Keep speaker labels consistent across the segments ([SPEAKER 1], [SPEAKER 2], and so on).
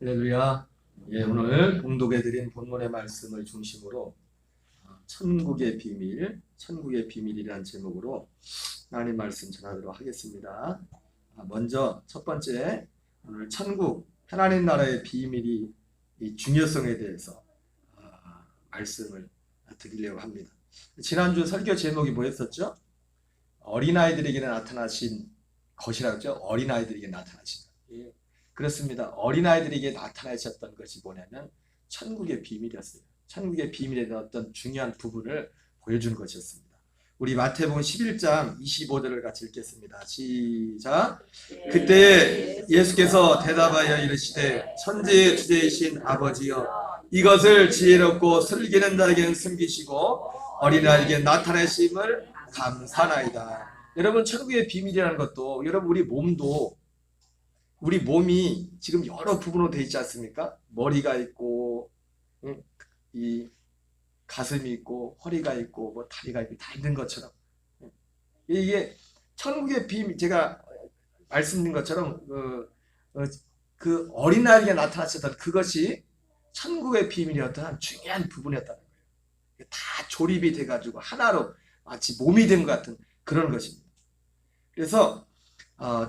[SPEAKER 1] 할렐루야. 예, 오늘 봉독해드린 본문의 말씀을 중심으로 천국의 비밀, 천국의 비밀이라는 제목으로 하나님 말씀 전하도록 하겠습니다. 먼저 첫 번째, 오늘 천국, 하나님 나라의 비밀이 이 중요성에 대해서 말씀을 드리려고 합니다. 지난주 설교 제목이 뭐였었죠? 어린아이들에게 나타나신 것이라고 했죠? 어린아이들에게 나타나신 것. 예. 그렇습니다. 어린아이들에게 나타나셨던 것이 뭐냐면 천국의 비밀이었어요. 천국의 비밀에 대한 어떤 중요한 부분을 보여주는 것이었습니다. 우리 마태복음 11장 25절을 같이 읽겠습니다. 시작. 그때 예수께서 대답하여 이르시되 천지의 주제이신 아버지여, 이것을 지혜롭고 슬기는 자에게는 숨기시고 어린아이에게 나타내심을 감사나이다. 여러분, 천국의 비밀이라는 것도, 여러분 우리 몸이 지금 여러 부분으로 되어 있지 않습니까? 머리가 있고, 이 가슴이 있고, 허리가 있고, 뭐 다리가 있고, 다 있는 것처럼. 이게 천국의 비밀, 제가 말씀드린 것처럼, 그 어린아이에게 나타났었던 그것이 천국의 비밀이었던 중요한 부분이었다는 거예요. 다 조립이 돼가지고 하나로 마치 몸이 된 것 같은 그런 것입니다. 그래서,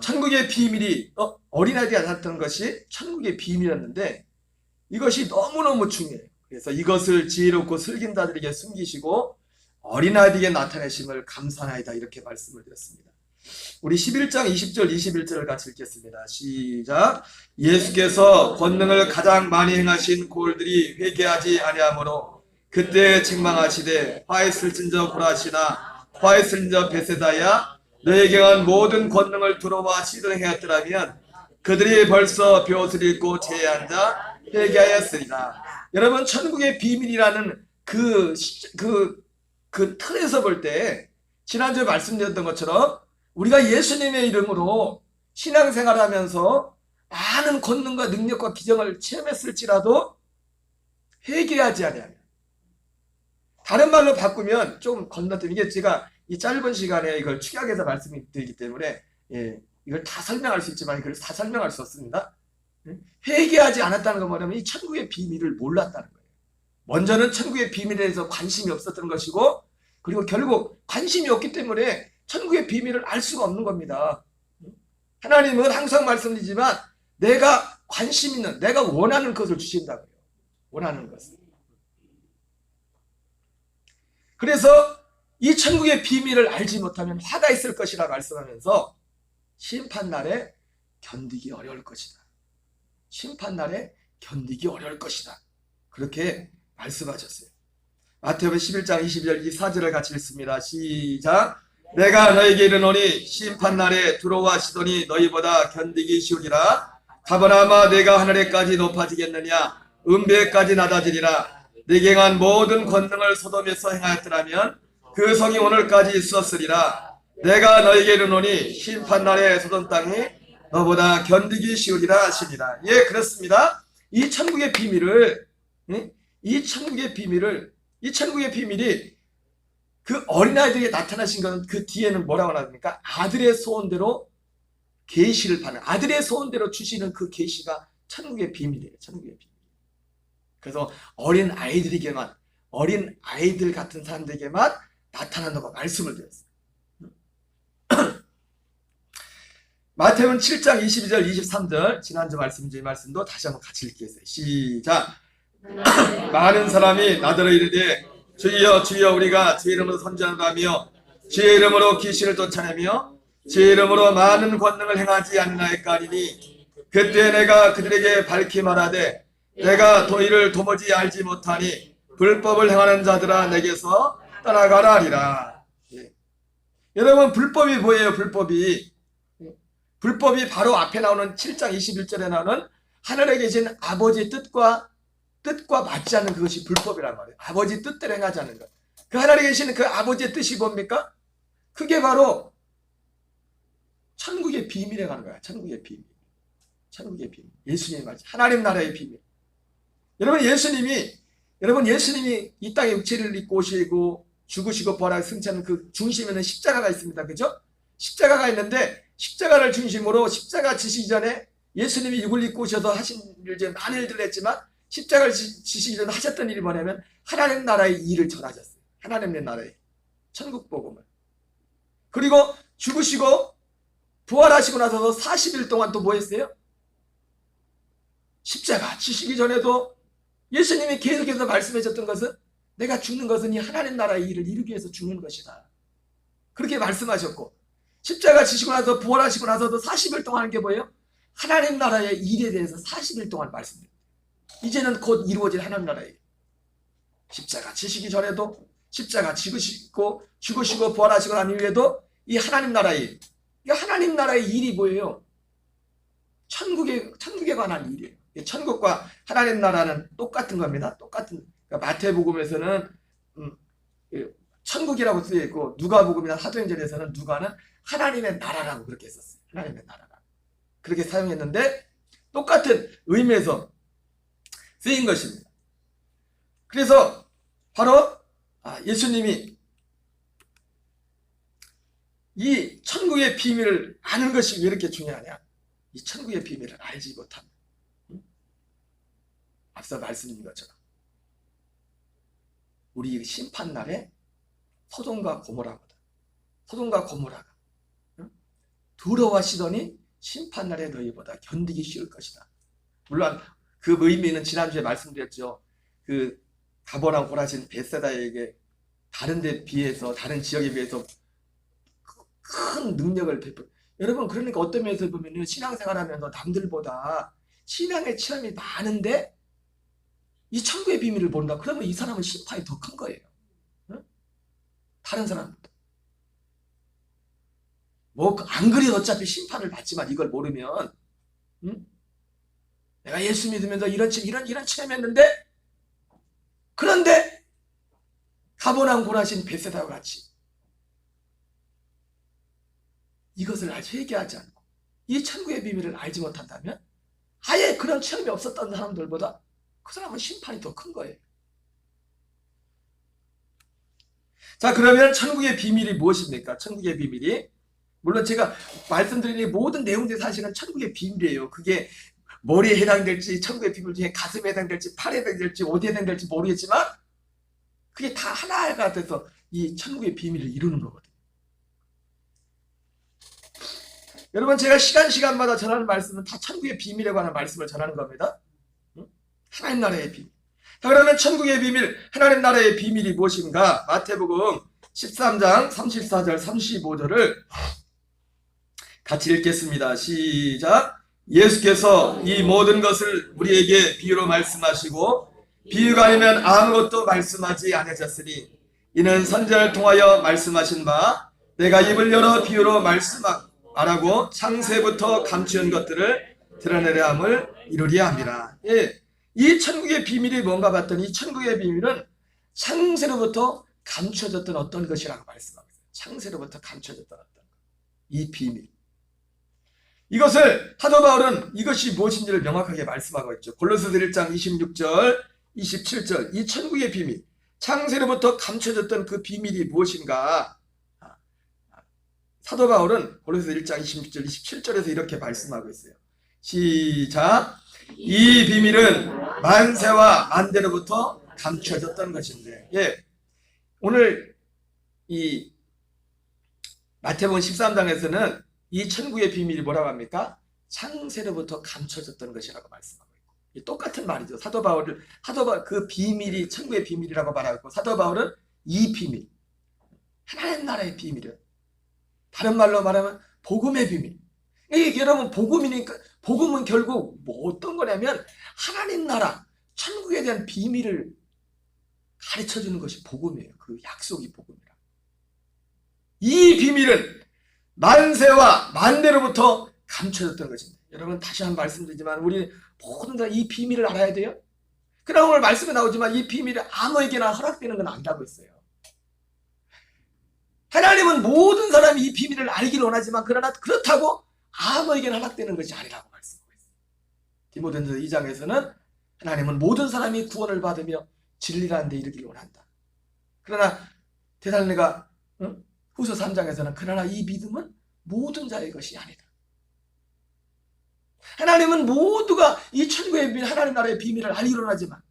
[SPEAKER 1] 천국의 비밀이 어린아이들이 나타났던 것이 천국의 비밀이었는데 이것이 너무너무 중요해요. 그래서 이것을 지혜롭고 슬긴 자들에게 숨기시고 어린아이들에게 나타내심을 감사나이다, 이렇게 말씀을 드렸습니다. 우리 11장 20절 21절을 같이 읽겠습니다. 시작. 예수께서 권능을 가장 많이 행하신 고을들이 회개하지 아니하므로 그때 책망하시되 화 있을진저 고라시나 화 있을진저 베세다야, 너에게 한 모든 권능을 두려워 시들행하였더라면 그들이 벌써 벼옷을 입고 제에 앉아 회개하였으리라. 여러분, 천국의 비밀이라는 그 틀에서 볼 때 지난주에 말씀드렸던 것처럼 우리가 예수님의 이름으로 신앙생활을 하면서 많은 권능과 능력과 기적을 체험했을지라도 회개하지 아니하면, 다른 말로 바꾸면 좀 건너뛰는, 이게 제가 이 짧은 시간에 이걸 축약해서 말씀드리기 때문에 이걸 다 설명할 수 있지만 이걸 다 설명할 수 없습니다. 회개하지 않았다는 건 뭐냐면 이 천국의 비밀을 몰랐다는 거예요. 먼저는 천국의 비밀에 대해서 관심이 없었던 것이고, 그리고 결국 관심이 없기 때문에 천국의 비밀을 알 수가 없는 겁니다. 하나님은 항상 말씀드리지만 내가 관심 있는, 내가 원하는 것을 주신다고요. 원하는 것을. 그래서 이 천국의 비밀을 알지 못하면 화가 있을 것이라 말씀하면서 심판날에 견디기 어려울 것이다. 심판날에 견디기 어려울 것이다. 그렇게 말씀하셨어요. 마태복음 11장 22절 24절을 같이 읽습니다. 시작. 내가 너에게 이르노니 심판날에 두려워하시더니 너희보다 견디기 쉬우리라. 가버나마 내가 하늘에까지 높아지겠느냐, 음배에까지 낮아지리라. 내게 행한 모든 권능을 소돔에서 행하였더라면 그 성이 오늘까지 있었으리라. 내가 너에게 이르노니 심판날에 소돔 땅이 너보다 견디기 쉬우리라 하시니라. 예, 그렇습니다. 이 천국의 비밀을, 이 천국의 비밀이 그 어린아이들에게 나타나신 것은 그 뒤에는 뭐라고 나옵니까? 아들의 소원대로 계시를 받는, 아들의 소원대로 주시는 그 계시가 천국의 비밀이에요. 천국의 비밀. 그래서 어린 아이들에게만, 어린 아이들 같은 사람들에게만 나타난다고 말씀을 드렸어요. 마태복음 7장 22절 23절, 지난주 말씀도 다시 한번 같이 읽겠어요. 시작. 많은 사람이 나더러 이르되 주여 주여 우리가 주의 이름으로 선지하며 주의 이름으로 귀신을 쫓아내며 주의 이름으로 많은 권능을 행하지 않나이까 하리니 그때 내가 그들에게 밝히 말하되 내가 너희를 도무지 알지 못하니 불법을 행하는 자들아 내게서 떠나가라 하리라. 예. 여러분, 불법이 뭐예요? 불법이 바로 앞에 나오는 7장 21절에 나오는 하늘에 계신 아버지의 뜻과 맞지 않는 그것이 불법이란 말이에요. 아버지 뜻대로 행하지 않는 것. 그 하늘에 계시는 그 아버지의 뜻이 뭡니까? 그게 바로 천국의 비밀에 가는 거야. 천국의 비밀. 천국의 비밀. 예수님의 말씀. 하나님 나라의 비밀. 여러분, 예수님이 이 땅에 육체를 입고 오시고 죽으시고 부활하고 승천하는 그 중심에는 십자가가 있습니다. 그죠? 십자가가 있는데 십자가를 중심으로 십자가 지시기 전에 예수님이 이걸 입고 오셔서 하신 일 중에 많은 일들을 했지만 십자가를 지시기 전에 하셨던 일이 뭐냐면 하나님 나라의 일을 전하셨어요. 하나님의 나라의 천국 복음을. 그리고 죽으시고 부활하시고 나서도 40일 동안 또 뭐 했어요? 십자가 지시기 전에도 예수님이 계속해서 말씀하셨던 것은 내가 죽는 것은 이 하나님 나라의 일을 이루기 위해서 죽는 것이다. 그렇게 말씀하셨고 십자가 지시고 나서 부활하시고 나서도 40일 동안 하는 게 뭐예요? 하나님 나라의 일에 대해서 40일 동안 말씀드립니다. 이제는 곧 이루어질 하나님 나라의 일. 십자가 지시기 전에도 십자가 죽으시고 부활하시고 난 이후에도 이 하나님 나라의 일. 이 하나님 나라의 일이 뭐예요? 천국에 관한 일이에요. 천국과 하나님 나라는 똑같은 겁니다. 똑같은. 그러니까 마태복음에서는 천국이라고 쓰여 있고 누가복음이나 사도행전에서는 누가는 하나님의 나라라고 그렇게 썼어요. 하나님의 나라라. 그렇게 사용했는데 똑같은 의미에서 쓰인 것입니다. 그래서 바로 예수님이 이 천국의 비밀을 아는 것이 왜 이렇게 중요하냐? 이 천국의 비밀을 알지 못하면 앞서 말씀드린 것처럼 우리 심판날에 소돔과 고모라보다 소돔과 고모라가 더러워하시더니 심판날에 너희보다 견디기 쉬울 것이다. 물론 그 의미는 지난주에 말씀드렸죠. 그 가버나움 고라신 벳세다에게 다른 데 비해서 다른 지역에 비해서 큰 능력을 베풀. 여러분 그러니까 어떤 면에서 보면 신앙생활하면서 남들보다 신앙의 체험이 많은데 이 천국의 비밀을 모른다. 그러면 이 사람은 심판이 더 큰 거예요. 응? 다른 사람보다. 뭐 안 그래도 어차피 심판을 받지만 이걸 모르면 응? 내가 예수 믿으면서 이런 체험했는데 그런데 가버나움 고라신 벳세다와 같이 이것을 아직 회개하지 않고 이 천국의 비밀을 알지 못한다면 아예 그런 체험이 없었던 사람들보다 그 사람은 심판이 더 큰 거예요. 자, 그러면 천국의 비밀이 무엇입니까? 천국의 비밀이 물론 제가 말씀드린 모든 내용들이 사실은 천국의 비밀이에요. 그게 머리에 해당될지 천국의 비밀 중에 가슴에 해당될지 팔에 해당될지 어디에 해당될지 모르겠지만 그게 다 하나가 돼서 이 천국의 비밀을 이루는 거거든요. 여러분 제가 시간마다 전하는 말씀은 다 천국의 비밀에 관한 말씀을 전하는 겁니다. 하나님 나라의 비밀. 자, 그러면 천국의 비밀, 하나님 나라의 비밀이 무엇인가? 마태복음 13장 34절 35절을 같이 읽겠습니다. 시작. 예수께서 이 모든 것을 우리에게 비유로 말씀하시고 비유가 아니면 아무것도 말씀하지 않으셨으니 이는 선지자를 통하여 말씀하신 바 내가 입을 열어 비유로 말하고 창세부터 감추은 것들을 드러내려 함을 이루려 함이라. 예. 이 천국의 비밀이 뭔가 봤더니 이 천국의 비밀은 창세로부터 감춰졌던 어떤 것이라고 말씀하고 있어요. 창세로부터 감춰졌던 어떤 것. 이 비밀. 이것을 사도 바울은 이것이 무엇인지를 명확하게 말씀하고 있죠. 골로새서 1장 26절, 27절. 이 천국의 비밀. 창세로부터 감춰졌던 그 비밀이 무엇인가? 사도 바울은 골로새서 1장 26절, 27절에서 이렇게 말씀하고 있어요. 시작. 이 비밀은 만세와 만대로부터 감춰졌던 것인데, 예, 오늘 이 마태복음 13장에서는 이 천국의 비밀이 뭐라고 합니까? 창세로부터 감춰졌던 것이라고 말씀하고 있고, 똑같은 말이죠. 사도 바울 그 비밀이 천국의 비밀이라고 말하고 있고, 사도 바울은 이 비밀, 하나님 나라의 비밀은 다른 말로 말하면 복음의 비밀. 이게 여러분 복음은 결국 뭐 어떤 거냐면 하나님 나라, 천국에 대한 비밀을 가르쳐주는 것이 복음이에요. 그 약속이 복음이라. 이 비밀은 만세와 만대로부터 감춰졌던 것입니다. 여러분 다시 한번 말씀드리지만 우리 모두 다 이 비밀을 알아야 돼요. 그러나 오늘 말씀에 나오지만 이 비밀이 아무에게나 허락되는 건 아니라고 했어요. 하나님은 모든 사람이 이 비밀을 알기를 원하지만 그러나 그렇다고 아무에게나 허락되는 것이 아니라고 말씀하고 있어요. 디모데전서 2장에서는 하나님은 모든 사람이 구원을 받으며 진리라는 데 이르기를 원한다. 그러나 데살로니가 후서 3장에서는 그러나 이 믿음은 모든 자의 것이 아니다. 하나님은 모두가 이 천국의 비밀, 하나님 나라의 비밀을 알기로 하지만,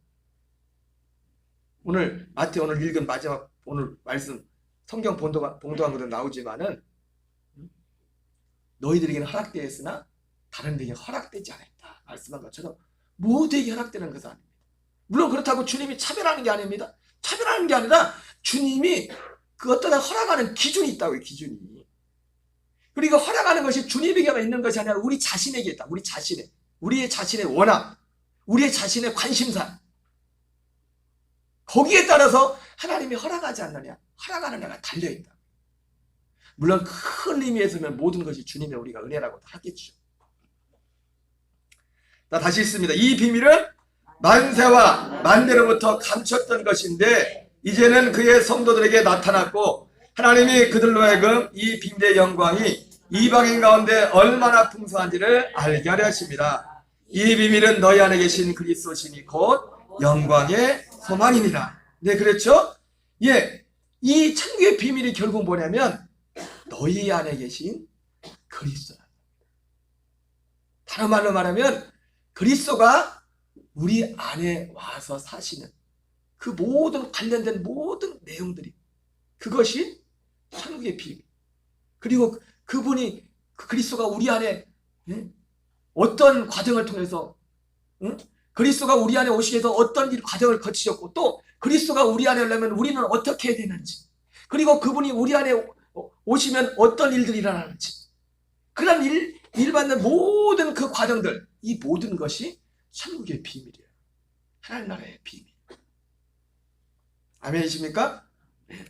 [SPEAKER 1] 오늘 마태오 오늘 읽은 마지막 오늘 말씀 성경 봉독한 것도 나오지만은, 너희들에게는 허락되었으나 다른 데에게 허락되지 않았다 말씀한 것처럼 모두에게 허락되는 것은 아닙니다. 물론 그렇다고 주님이 차별하는 게 아닙니다. 차별하는 게 아니라 주님이 그 어떤 허락하는 기준이 있다고요. 기준이. 그리고 허락하는 것이 주님에게만 있는 것이 아니라 우리 자신에게 있다. 우리의 자신의 원함, 우리의 자신의 관심사, 거기에 따라서 하나님이 허락하지 않느냐, 허락하느냐가 달려있다. 물론 큰 의미에서는 모든 것이 주님의 우리가 은혜라고 하겠죠. 자, 다시 읽습니다. 이 비밀은 만세와 만대로부터 감췄던 것인데 이제는 그의 성도들에게 나타났고, 하나님이 그들로 하여금 이 비밀의 영광이 이방인 가운데 얼마나 풍성한지를 알게 하려 하십니다. 이 비밀은 너희 안에 계신 그리스도시니 곧 영광의 소망이니라. 네, 그렇죠? 예, 이 천국의 비밀이 결국 뭐냐면 너희 안에 계신 그리스도다. 다른 말로 말하면 그리스도가 우리 안에 와서 사시는 그 모든 관련된 모든 내용들이, 그것이 천국의 비밀. 그리고 그분이, 그 그리스도가 우리 안에 어떤 과정을 통해서, 그리스도가 우리 안에 오시기 위해서 어떤 과정을 거치셨고, 또 그리스도가 우리 안에 오려면 우리는 어떻게 해야 되는지, 그리고 그분이 우리 안에 오시면 어떤 일들이 일어나는지, 그런 일 받는 모든 그 과정들, 이 모든 것이 천국의 비밀이에요. 하나님 나라의 비밀. 아멘이십니까? 네.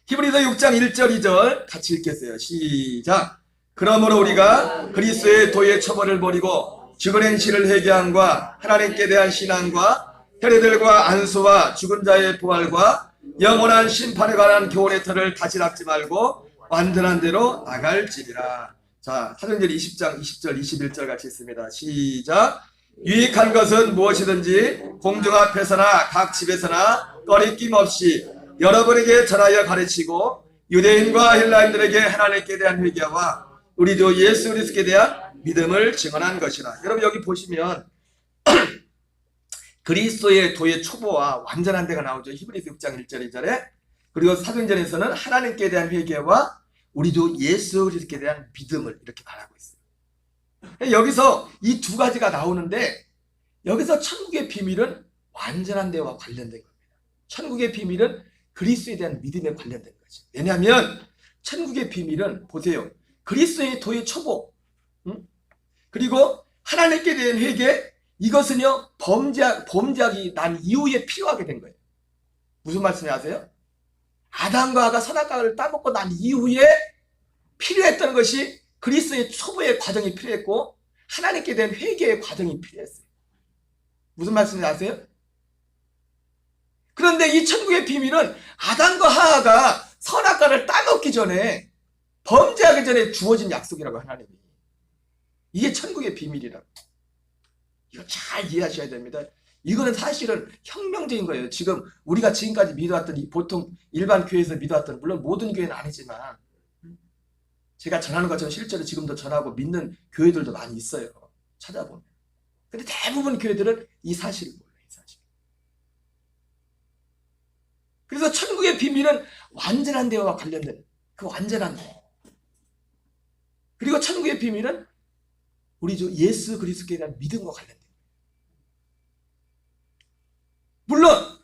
[SPEAKER 1] 히브리서 6장 1절 2절 같이 읽겠어요. 시작. 그러므로 우리가 그리스도의 도의 처벌을 버리고 죽은 신을 회개함과 하나님께 대한 신앙과 혈애들과 안수와 죽은 자의 부활과 영원한 심판에 관한 교훈의 틀을 다시 닦지 말고 완전한 대로 나갈지니라. 자, 사도행전 20장 20절 21절 같이 있습니다. 시작. 유익한 것은 무엇이든지 공중 앞에서나 각 집에서나 꺼리낌 없이 여러분에게 전하여 가르치고 유대인과 헬라인들에게 하나님께 대한 회개와 우리 주 예수 그리스도에 대한 믿음을 증언한 것이라. 여러분 여기 보시면 그리스도의 도의 초보와 완전한 데가 나오죠. 히브리서 6장 1절 2절에. 그리고 사도행전에서는 하나님께 대한 회개와 우리 주 예수 그리스도에 대한 믿음을 이렇게 말하고 있어요. 여기서 이 두 가지가 나오는데, 여기서 천국의 비밀은 완전한 데와 관련된 겁니다. 천국의 비밀은 그리스도에 대한 믿음에 관련된 거죠. 왜냐하면 천국의 비밀은 보세요. 그리스도의 도의 초보, 그리고 하나님께 대한 회개, 이것은요 범죄하기 난 이후에 필요하게 된 거예요. 무슨 말씀이 아세요? 아담과 하와가 선악과를 따먹고 난 이후에 필요했던 것이 그리스도의 초보의 과정이 필요했고 하나님께 대한 회개의 과정이 필요했어요. 무슨 말씀인지 아세요? 그런데 이 천국의 비밀은 아담과 하와가 선악과를 따먹기 전에, 범죄하기 전에 주어진 약속이라고, 하나님이. 이게 천국의 비밀이라고. 이거 잘 이해하셔야 됩니다. 이거는 사실은 혁명적인 거예요. 지금 우리가 지금까지 믿어왔던, 보통 일반 교회에서 믿어왔던, 물론 모든 교회는 아니지만 제가 전하는 것처럼 실제로 지금도 전하고 믿는 교회들도 많이 있어요. 찾아보면. 근데 대부분 교회들은 이 사실을 몰라요. 이 사실. 그래서 천국의 비밀은 완전한 대화와 관련된, 그 완전한 대. 그리고 천국의 비밀은 우리 주 예수 그리스도에 대한 믿음과 관련된. 물론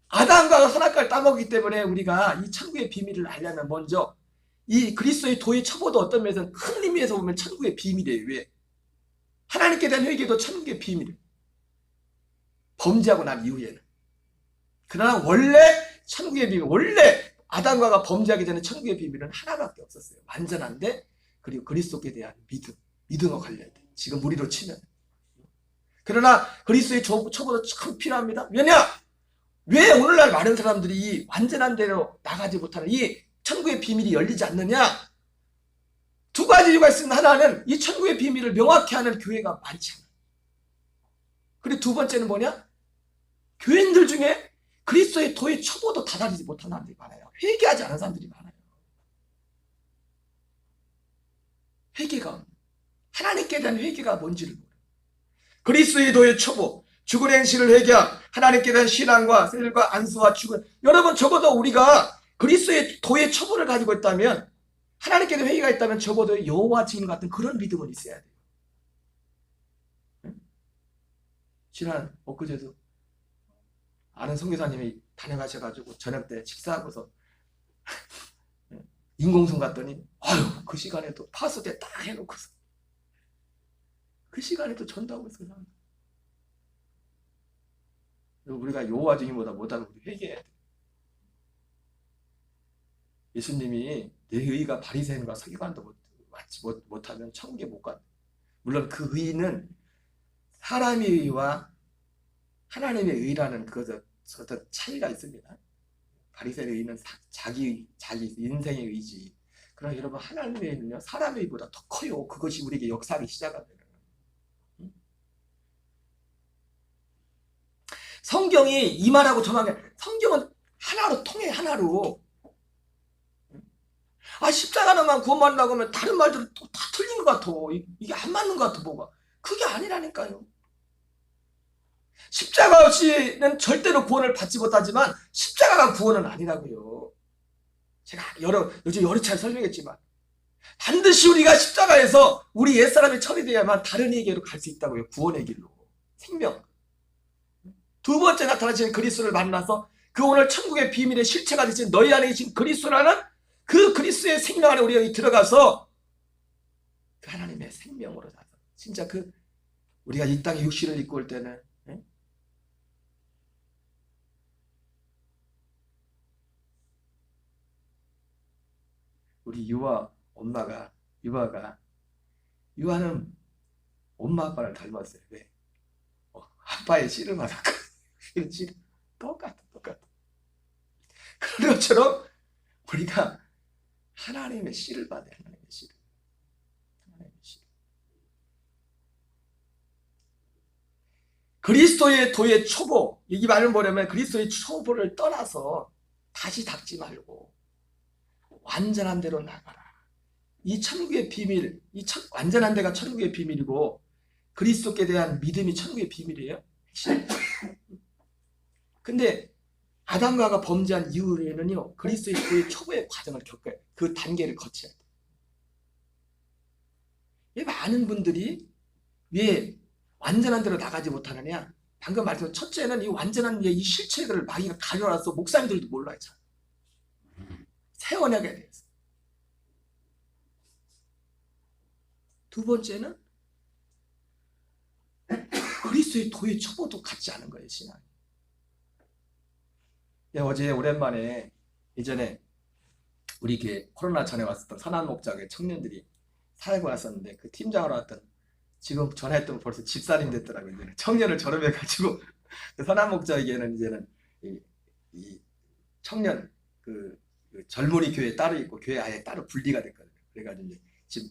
[SPEAKER 1] 아담과 선악과를 따먹기 때문에 우리가 이 천국의 비밀을 알려면 먼저 이 그리스도의 도의 첩보도 어떤 면에서는 큰 의미에서 보면 천국의 비밀이에요. 왜? 하나님께 대한 회개도 천국의 비밀이에요. 범죄하고 난 이후에는. 그러나 원래 천국의 비밀, 원래 아담과 하와가 범죄하기 전에 천국의 비밀은 하나밖에 없었어요. 완전한데, 그리고 그리스도께 대한 믿음과 관련된, 지금 우리로 치면. 그러나 그리스도의 첩보도 참 필요합니다. 왜냐? 왜 오늘날 많은 사람들이 완전한 대로 나가지 못하는 이 천국의 비밀이 열리지 않느냐? 두 가지 이유가 있습니다. 하나는 이 천국의 비밀을 명확히 하는 교회가 많지 않아요. 그리고 두 번째는 뭐냐? 교인들 중에 그리스도의 도의 첩보도 다다르지 못한 사람들이 많아요. 회개하지 않은 사람들이 많아요. 회개가 하나님께 대한 회개가 뭔지를 몰라요. 그리스도의 도의 초보, 죽은 행실을 회개함, 하나님께 대한 신앙과 생일과 안수와 죽은, 여러분 적어도 우리가 그리스도의 도의 초보를 가지고 있다면, 하나님께 대한 회개가 있다면 적어도 여호와 증인 같은 그런 믿음은 있어야 돼요. 지난 엊그제도 아는 선교사님이 다녀가셔가지고 저녁 때 식사하고서 인공성 갔더니 아유 그 시간에도 파수대 딱 해놓고서 그 시간에도 전도하고 있어요. 우리가 여호와 증인보다 못하면 우리 회개해야 돼. 예수님이 내 의가 바리새인과 서기관도 못하면 천국에 못 가. 물론 그 의는 사람의 의와 하나님의 의라는 그것은 차이가 있습니다. 바리새인의 의는 자기 인생의 의지. 그러나 여러분 하나님의 의는요 사람의 의보다 더 커요. 그것이 우리에게 역사하기 시작합니다. 성경이 이 말하고 저 말, 성경은 하나로 통해, 하나로. 아 십자가만 구원받으려고 하면 다른 말들은 또 다 틀린 것 같아. 이게 안 맞는 것 같아. 뭐가 그게 아니라니까요. 십자가 없이는 절대로 구원을 받지 못하지만 십자가가 구원은 아니라고요. 제가 요즘 여러 차례 설명했지만 반드시 우리가 십자가에서 우리 옛사람이 처리되어야만 다른 얘기로 갈 수 있다고요. 구원의 길로. 생명. 두 번째 나타나신 그리스도를 만나서 그 오늘 천국의 비밀의 실체가 되신 너희 안에 계신 그리스도라는 그 그리스도의 생명 안에 우리가 들어가서 그 하나님의 생명으로 사서 진짜 그 우리가 이 땅에 육신을 입고 올 때는 우리 유아는 엄마 아빠를 닮았어요. 왜? 아빠의 씨름하다가 씨름 똑같아. 그런 것처럼 우리가 하나님의 씨를 받아요. 하나님의 씨를. 그리스도의 도의 초보, 이 말을 뭐냐면 그리스도의 초보를 떠나서 다시 닦지 말고 완전한 대로 나가라. 이 천국의 비밀, 완전한 데가 천국의 비밀이고 그리스도께 대한 믿음이 천국의 비밀이에요. 근데 아담과 하와가 범죄한 이후에는요 그리스도의 도의 초보의 과정을 겪어요. 그 단계를 거쳐야 돼요. 많은 분들이 왜 완전한 대로 나가지 못하느냐? 방금 말씀드린 첫째는 이 완전한 이 실체를 마귀가 가려놔서 목사님들도 몰라요. 새 언약에 대해서. 두 번째는 그리스도의 도의 초보도 같지 않은 거예요. 신앙이. 어제 오랜만에 예전에 우리 교회 코로나 전에 왔었던 선한목장의 청년들이 사역을 왔었는데 그 팀장으로 왔던 지금 전화했던 벌써 집사님 됐더라고요. 이제는 청년을 졸업해가지고 선한목장에게는 이제는 이 청년 그 젊은이 교회 따로 있고 교회 아예 따로 분리가 됐거든요. 그래가지고 이제 지금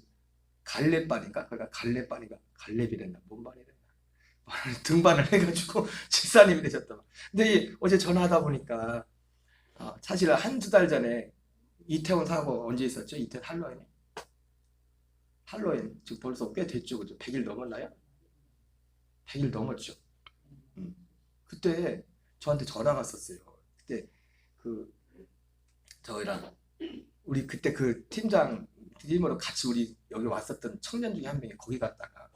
[SPEAKER 1] 갈렙반인가? 그러니까 갈렙이랬나? 뭔 반이랬나? 등반을 해가지고 집사님이 되셨다. 근데 어제 전화하다 보니까 사실 한두 달 전에 이태원 사고 언제 있었죠? 이태원 할로윈 지금 벌써 꽤 됐죠. 그죠? 100일 넘었나요? 100일 넘었죠. 그때 저한테 전화가 왔었어요. 그때 저희랑 우리 그때 그 팀으로 같이 우리 여기 왔었던 청년 중에 한 명이 거기 갔다가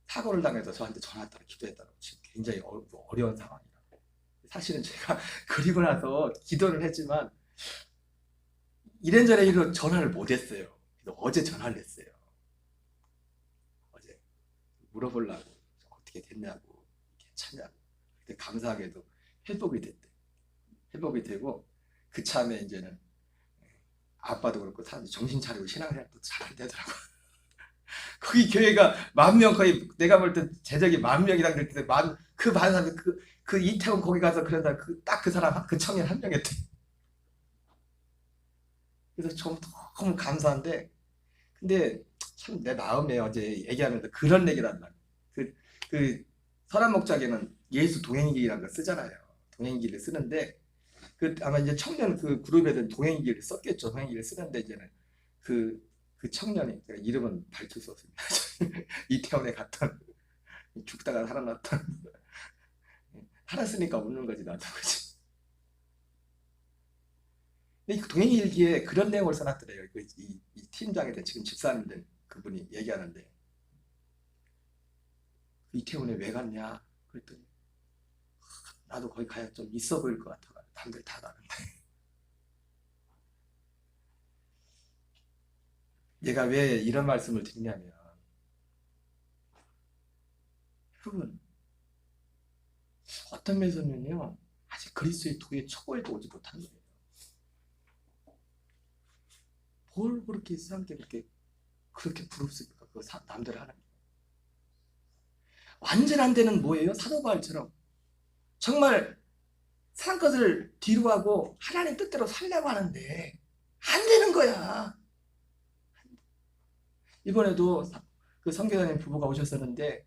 [SPEAKER 1] 사고를 당해서 저한테 전화 왔다가 기도했다고. 지금 굉장히 어려운 상황이라고. 사실은 제가 그리고 나서 기도를 했지만 이런저런 일로 전화를 못 했어요. 그래서 어제 전화를 했어요. 어제 물어보려고 어떻게 됐냐고 괜찮냐고. 근데 감사하게도 회복이 됐대. 회복이 되고 그 참에 이제는 아빠도 그렇고 사람들이 정신 차리고 신앙생활도 잘 되더라고. 거기 교회가 10,000명 거의 내가 볼 때 제적이 10,000명이랑 그랬는데 그 반 사람이 그 이태원 거기 가서 그런다 딱 그 사람 그 청년 한 명이었대. 그래서 좀 너무 감사한데 근데 참 내 마음에 어제 얘기하면서 그런 얘기를 한다. 그 선한목장에는 예수 동행길이라는 거 쓰잖아요. 동행길을 쓰는데 아마 이제 청년 그 그룹에는 동행길을 썼겠죠. 동행길을 쓰는데 이제는 그 그 청년이, 제가 이름은 밝힐 수 없습니다. 이태원에 갔던, 죽다가 살아났던, 살았으니까 웃는 거지, 나도. 그지? 근데 이 동행일기에 그런 내용을 써놨더래요. 이 팀장에 대해 지금 집사님들 그분이 얘기하는데, 이태원에 왜 갔냐? 그랬더니, 나도 거기 가야 좀 있어 보일 것 같아. 남들 다 가는데. 얘가 왜 이런 말씀을 드리냐면, 여러분, 어떤 면에서는요, 아직 그리스도의 도의 초보에도 오지 못한 거예요. 뭘 그렇게 세상에 그렇게 부럽습니까? 그 남들 하는 게. 완전한 데는 뭐예요? 사도 바울처럼 정말 세상 것을 뒤로 하고 하나님 뜻대로 살려고 하는데 안 되는 거야. 이번에도 그 선교사님 부부가 오셨었는데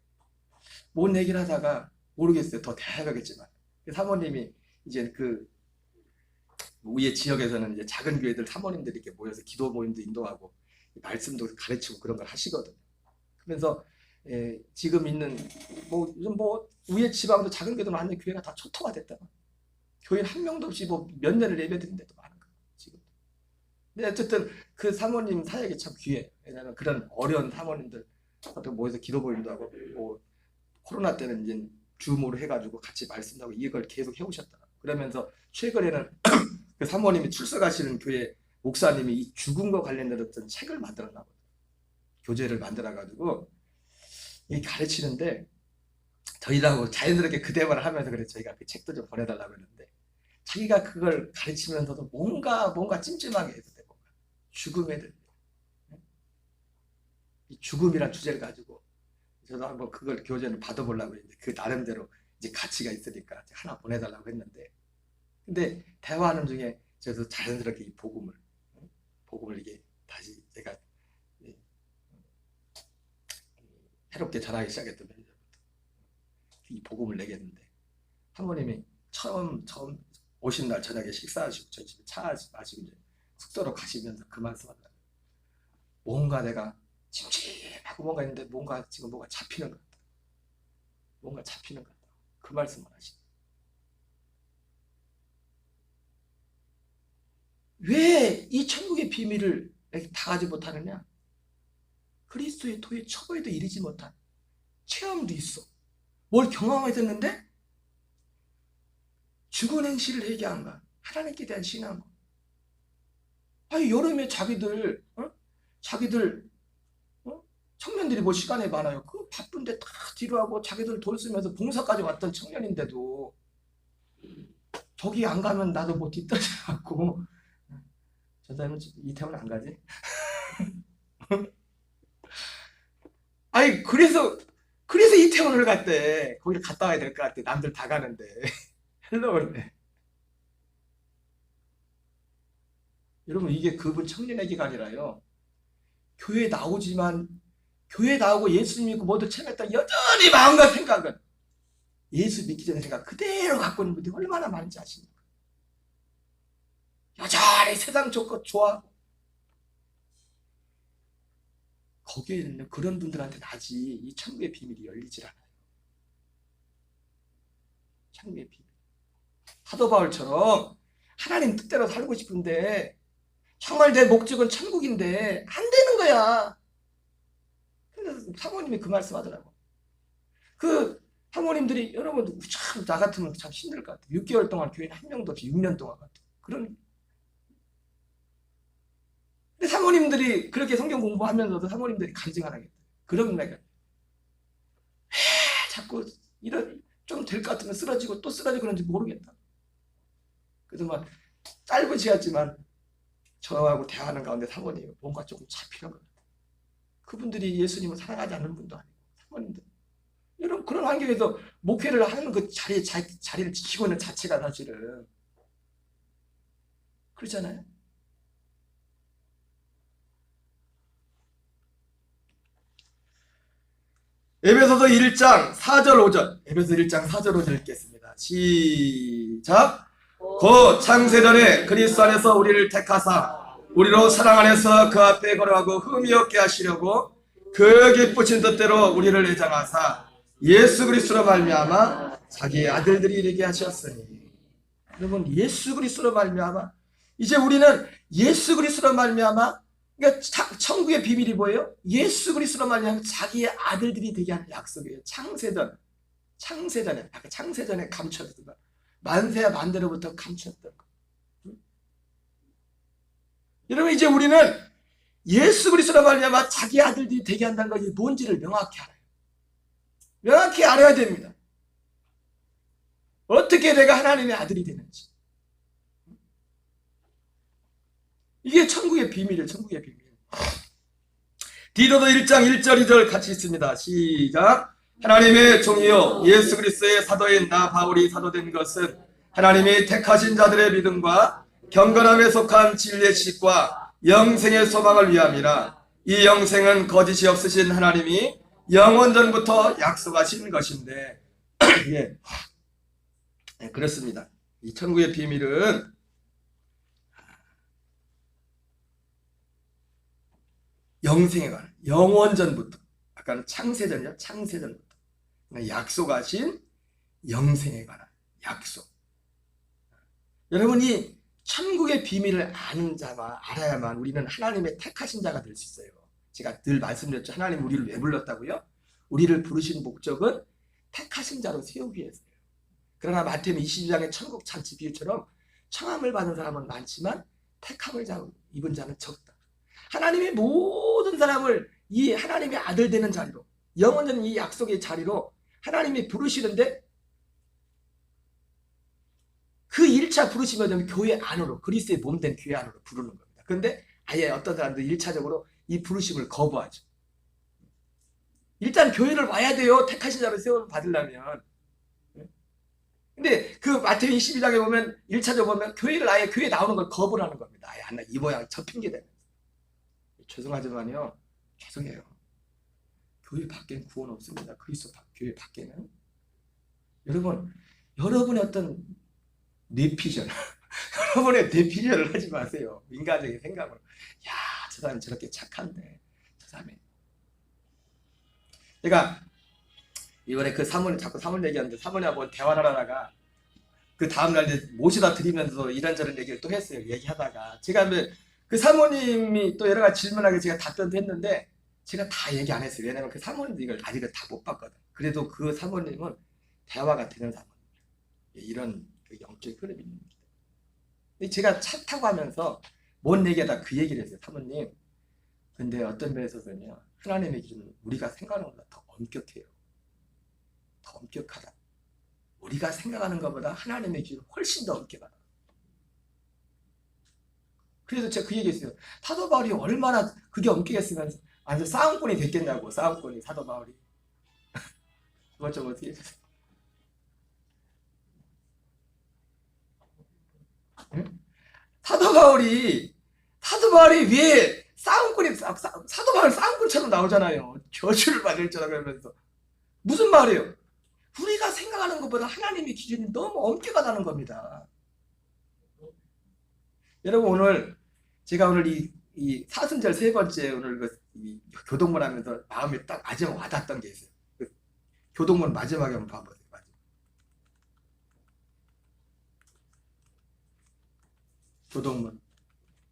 [SPEAKER 1] 뭔 얘기를 하다가, 모르겠어요. 더 대화하겠지만 사모님이 이제 그 위에 지역에서는 이제 작은 교회들 사모님들이 이렇게 모여서 기도 모임도 인도하고 말씀도 가르치고 그런 걸 하시거든요. 그러면서 지금 있는 요즘 위에 지방도 작은 교회도 많은 교회가 다 초토화 됐다. 교회 한 명도 없이 몇 년을 예배드린 데도 많은 거예요, 지금. 근데 어쨌든 그 사모님 사역이 참 귀해요. 왜냐하면 그런 어려운 사모님들 모여서 기도 모임도 하고, 코로나 때는 이제 줌으로 해가지고 같이 말씀하고 이걸 계속 해오셨다. 그러면서 최근에는 그 사모님이 출석하시는 교회 목사님이 이 죽음과 관련된 어떤 책을 만들었나 보다. 교재를 만들어가지고 이 가르치는데, 저희라고 자연스럽게 그 대화를 하면서 그래서 저희가 그 책도 좀 보내달라고 했는데, 자기가 그걸 가르치면서도 뭔가 찜찜하게 해서 되고, 죽음에 대해 이 죽음이란 주제를 가지고 저도 한번 그걸 교재를 받아보려고 했는데, 그 나름대로 이제 가치가 있으니까 하나 보내달라고 했는데, 근데 대화하는 중에 저도 자연스럽게 이 복음을 이게 다시 제가 새롭게 전하기 시작했던 편이죠. 이 복음을 내겠는데, 사모님이 처음 오신 날 저녁에 식사하시고 저희 집에 차 마시고 이제 숙소로 가시면서 그 말씀하더라고요. 뭔가 내가 찜찜하고 뭔가 있는데 지금 뭐가 잡히는 것 같다. 뭔가 잡히는 것 같다. 그 말씀을 하시네. 왜 이 천국의 비밀을 다 가지 못하느냐? 그리스도의 도의 초보에도 이르지 못한 체험도 있어. 뭘 경험했었는데 죽은 행실을 회개한가? 하나님께 대한 신앙. 아니 여름에 자기들 청년들이 시간이 많아요. 그 바쁜데 다 뒤로 하고 자기들 돈 쓰면서 봉사까지 왔던 청년인데도 저기 안 가면 나도 뒤떨어져 갖고, 저 사람은 이태원 안 가지? 아니 그래서 이태원을 갔대. 거기 갔다 와야 될 것 같아. 남들 다 가는데. 헬로 그러네. 여러분, 이게 그분 청년의 기간이라요. 교회 나오지만, 교회 나오고 예수 믿고 모두 체험했던 여전히 마음과 생각은 예수 믿기 전에 생각 그대로 갖고 있는 분들이 얼마나 많은지 아십니까? 여전히 세상 좋고 좋아하고, 거기에 있는 그런 분들한테는 아직 이 천국의 비밀이 열리질 않아요. 천국의 비밀. 사도 바울처럼 하나님 뜻대로 살고 싶은데 정말 내 목적은 천국인데 안 되는 거야. 그래서 사모님이 그 말씀 하더라고. 그 사모님들이, 여러분 참 나 같으면 참 힘들 것 같아. 6개월 동안 교회 한 명도 없이 6년 동안 같아. 그런. 근데 사모님들이 그렇게 성경 공부하면서도 사모님들이 간증하라겠다. 그러면 내가 자꾸 이런 좀 될 것 같으면 쓰러지고 또 쓰러지고 그런지 모르겠다. 그래서 막 짧은 시간지만 저하고 대화하는 가운데 사모님이 뭔가 조금 잡히는 것 같아요. 그분들이 예수님을 사랑하지 않는 분도 아니고, 사모님들. 이런 그런 환경에서 목회를 하는 그 자리를 지키고 있는 자체가 사실은 그렇잖아요. 에베소서 1장 4절 5절. 에베소 1장 4절 5절 읽겠습니다. 시작. 곧 창세전에 그리스도 안에서 우리를 택하사 우리로 사랑 안에서 그 앞에 걸어가고 흠이 없게 하시려고 그 기쁘신 뜻대로 우리를 애장하사 예수 그리스도로 말미암아 자기의 아들들이 되게 하셨으니. 여러분, 예수 그리스도로 말미암아 이제 우리는 예수 그리스도로 말미암아, 그러니까 천국의 비밀이 뭐예요? 예수 그리스도로 말미암아 자기의 아들들이 되게 하는 약속이에요. 창세전에 감췄던 거, 만세야 만대로부터 감췄던 거. 여러분, 이제 우리는 예수 그리스도로 말미암아 자기 아들들이 되게 한다는 것이 뭔지를 명확히 알아요. 명확히 알아야 됩니다. 어떻게 내가 하나님의 아들이 되는지. 이게 천국의 비밀이에요. 천국의 비밀. 디도도 1장 1절 2절 같이 있습니다. 시작. 하나님의 종이요 예수 그리스도의 사도인 나 바울이 사도된 것은 하나님이 택하신 자들의 믿음과 경건함에 속한 진리의 식과 영생의 소망을 위함이라. 이 영생은 거짓이 없으신 하나님이 영원전부터 약속하신 것인데 예, 그렇습니다. 이 천국의 비밀은 영생에 관한, 영원전부터, 아까는 창세전이요, 창세전부터 약속하신 영생에 관한 약속. 여러분이 천국의 비밀을 아는 자만, 알아야만 우리는 하나님의 택하신 자가 될 수 있어요. 제가 늘 말씀드렸죠. 하나님 우리를 왜 불렀다고요? 우리를 부르신 목적은 택하신 자로 세우기 위해서요. 그러나 마태복음 22장의 천국 잔치 비유처럼 청함을 받은 사람은 많지만 택함을 입은 자는 적다. 하나님의 모든 사람을 이 하나님의 아들 되는 자리로, 영원한 이 약속의 자리로 하나님이 부르시는데 그 1차 부르시면 교회 안으로, 그리스도의 몸된 교회 안으로 부르는 겁니다. 그런데 아예 어떤 사람들 1차적으로 이 부르심을 거부하죠. 일단 교회를 와야 돼요. 택하신 자로 세워 받으려면. 근데 그 마태복음 22장에 보면 1차적으로 보면 교회를 아예 교회 나오는 걸 거부를 하는 겁니다. 아예 안 나, 이 모양 저 핑계 대면서. 죄송하지만요. 죄송해요. 교회 밖에는 구원 없습니다. 그리스도 교회 밖에는. 여러분, 여러분의 어떤 뇌피셜, 여러분의 뇌피셜을 하지 마세요. 인간적인 생각으로. 야, 저 사람이 저렇게 착한데, 저 사람이. 제가 이번에 그 사모님, 자꾸 사모님 얘기하는데 사모님하고 대화를 하다가 그 다음날 이제 모시다 드리면서 이런저런 얘기를 또 했어요. 얘기하다가. 제가 그 사모님이 또 여러 가지 질문하게 제가 답변도 했는데 제가 다 얘기 안 했어요. 왜냐면 그 사모님도 이걸 아직은 다 못 봤거든. 그래도 그 사모님은 대화가 되는 사모님. 이런 그 영적인 흐름이 있는 거예요. 제가 차 타고 하면서 뭔 얘기하다 그 얘기를 했어요. 사모님, 근데 어떤 면에서는요, 하나님의 기준은 우리가 생각하는 것보다 더 엄격해요. 더 엄격하다. 우리가 생각하는 것보다 하나님의 기준은 훨씬 더 엄격하다. 그래서 제가 그 얘기했어요. 사도 바울이 얼마나 그게 엄격했으면 완전 싸움꾼이 됐겠냐고. 싸움꾼이 사도 바울이. 그것 좀 어떻게 해주세요. 응? 사도 바울이 왜 싸움꾼이, 사도 바울 싸움꾼처럼 나오잖아요. 저주를 받을 줄 알면서. 무슨 말이에요? 우리가 생각하는 것보다 하나님의 기준이 너무 엄격하다는 겁니다. 여러분, 제가 오늘 이 사순절 세 번째 오늘 이 교동문 하면서 마음에 딱 마지막 와닿았던 게 있어요. 그 교동문 마지막에 한번 봐보세요.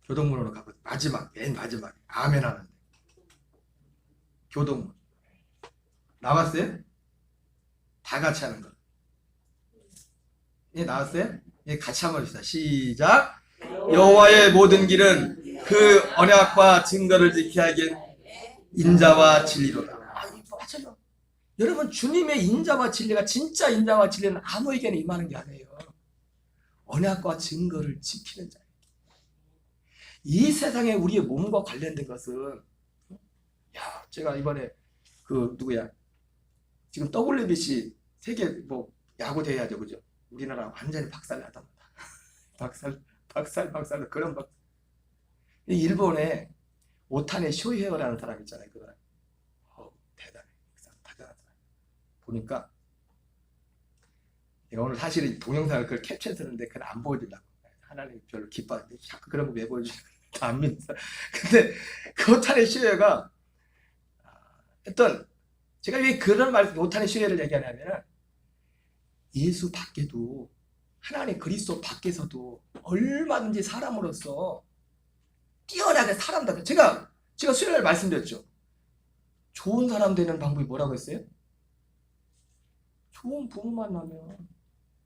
[SPEAKER 1] 교동문으로 가보세요. 맨 마지막에 아멘 하는데. 교동문. 나왔어요? 다 같이 하는 거. 예, 나왔어요? 예, 같이 한번 합시다. 시작. 여호와의 모든 길은 그 언약과 증거를 지키게 하긴 인자와 진리로다. 맞아요. 여러분, 주님의 인자와 진리가, 진짜 인자와 진리는 아무에게나 임하는 게 아니에요. 언약과 증거를 지키는 자예요. 이 세상에 우리의 몸과 관련된 것은, 제가 이번에 지금 WBC 세계 야구 대회하죠, 그죠? 우리나라 완전히 박살나답니다. 박살 그런 박살. 일본에 오타네 쇼헤어라는 사람 있잖아요. 그 사람. 대단해. 대단한 사람. 보니까 내가 오늘 사실은 동영상을 그걸 캡처했었는데 그걸 안 보여주려고. 하나님 별로 기뻐하는데 자꾸 그런 거 왜 보여주냐. 다 안 믿는 사람. 근데 그 오탄의 시뢰가 어떤, 제가 왜 그런 오탄의 시뢰를 얘기하냐면, 예수 밖에도, 하나님 그리스도 밖에서도 얼마든지 사람으로서 뛰어나게 살아간다. 제가 수요일에 말씀드렸죠. 좋은 사람 되는 방법이 뭐라고 했어요? 좋은 부모 만나면,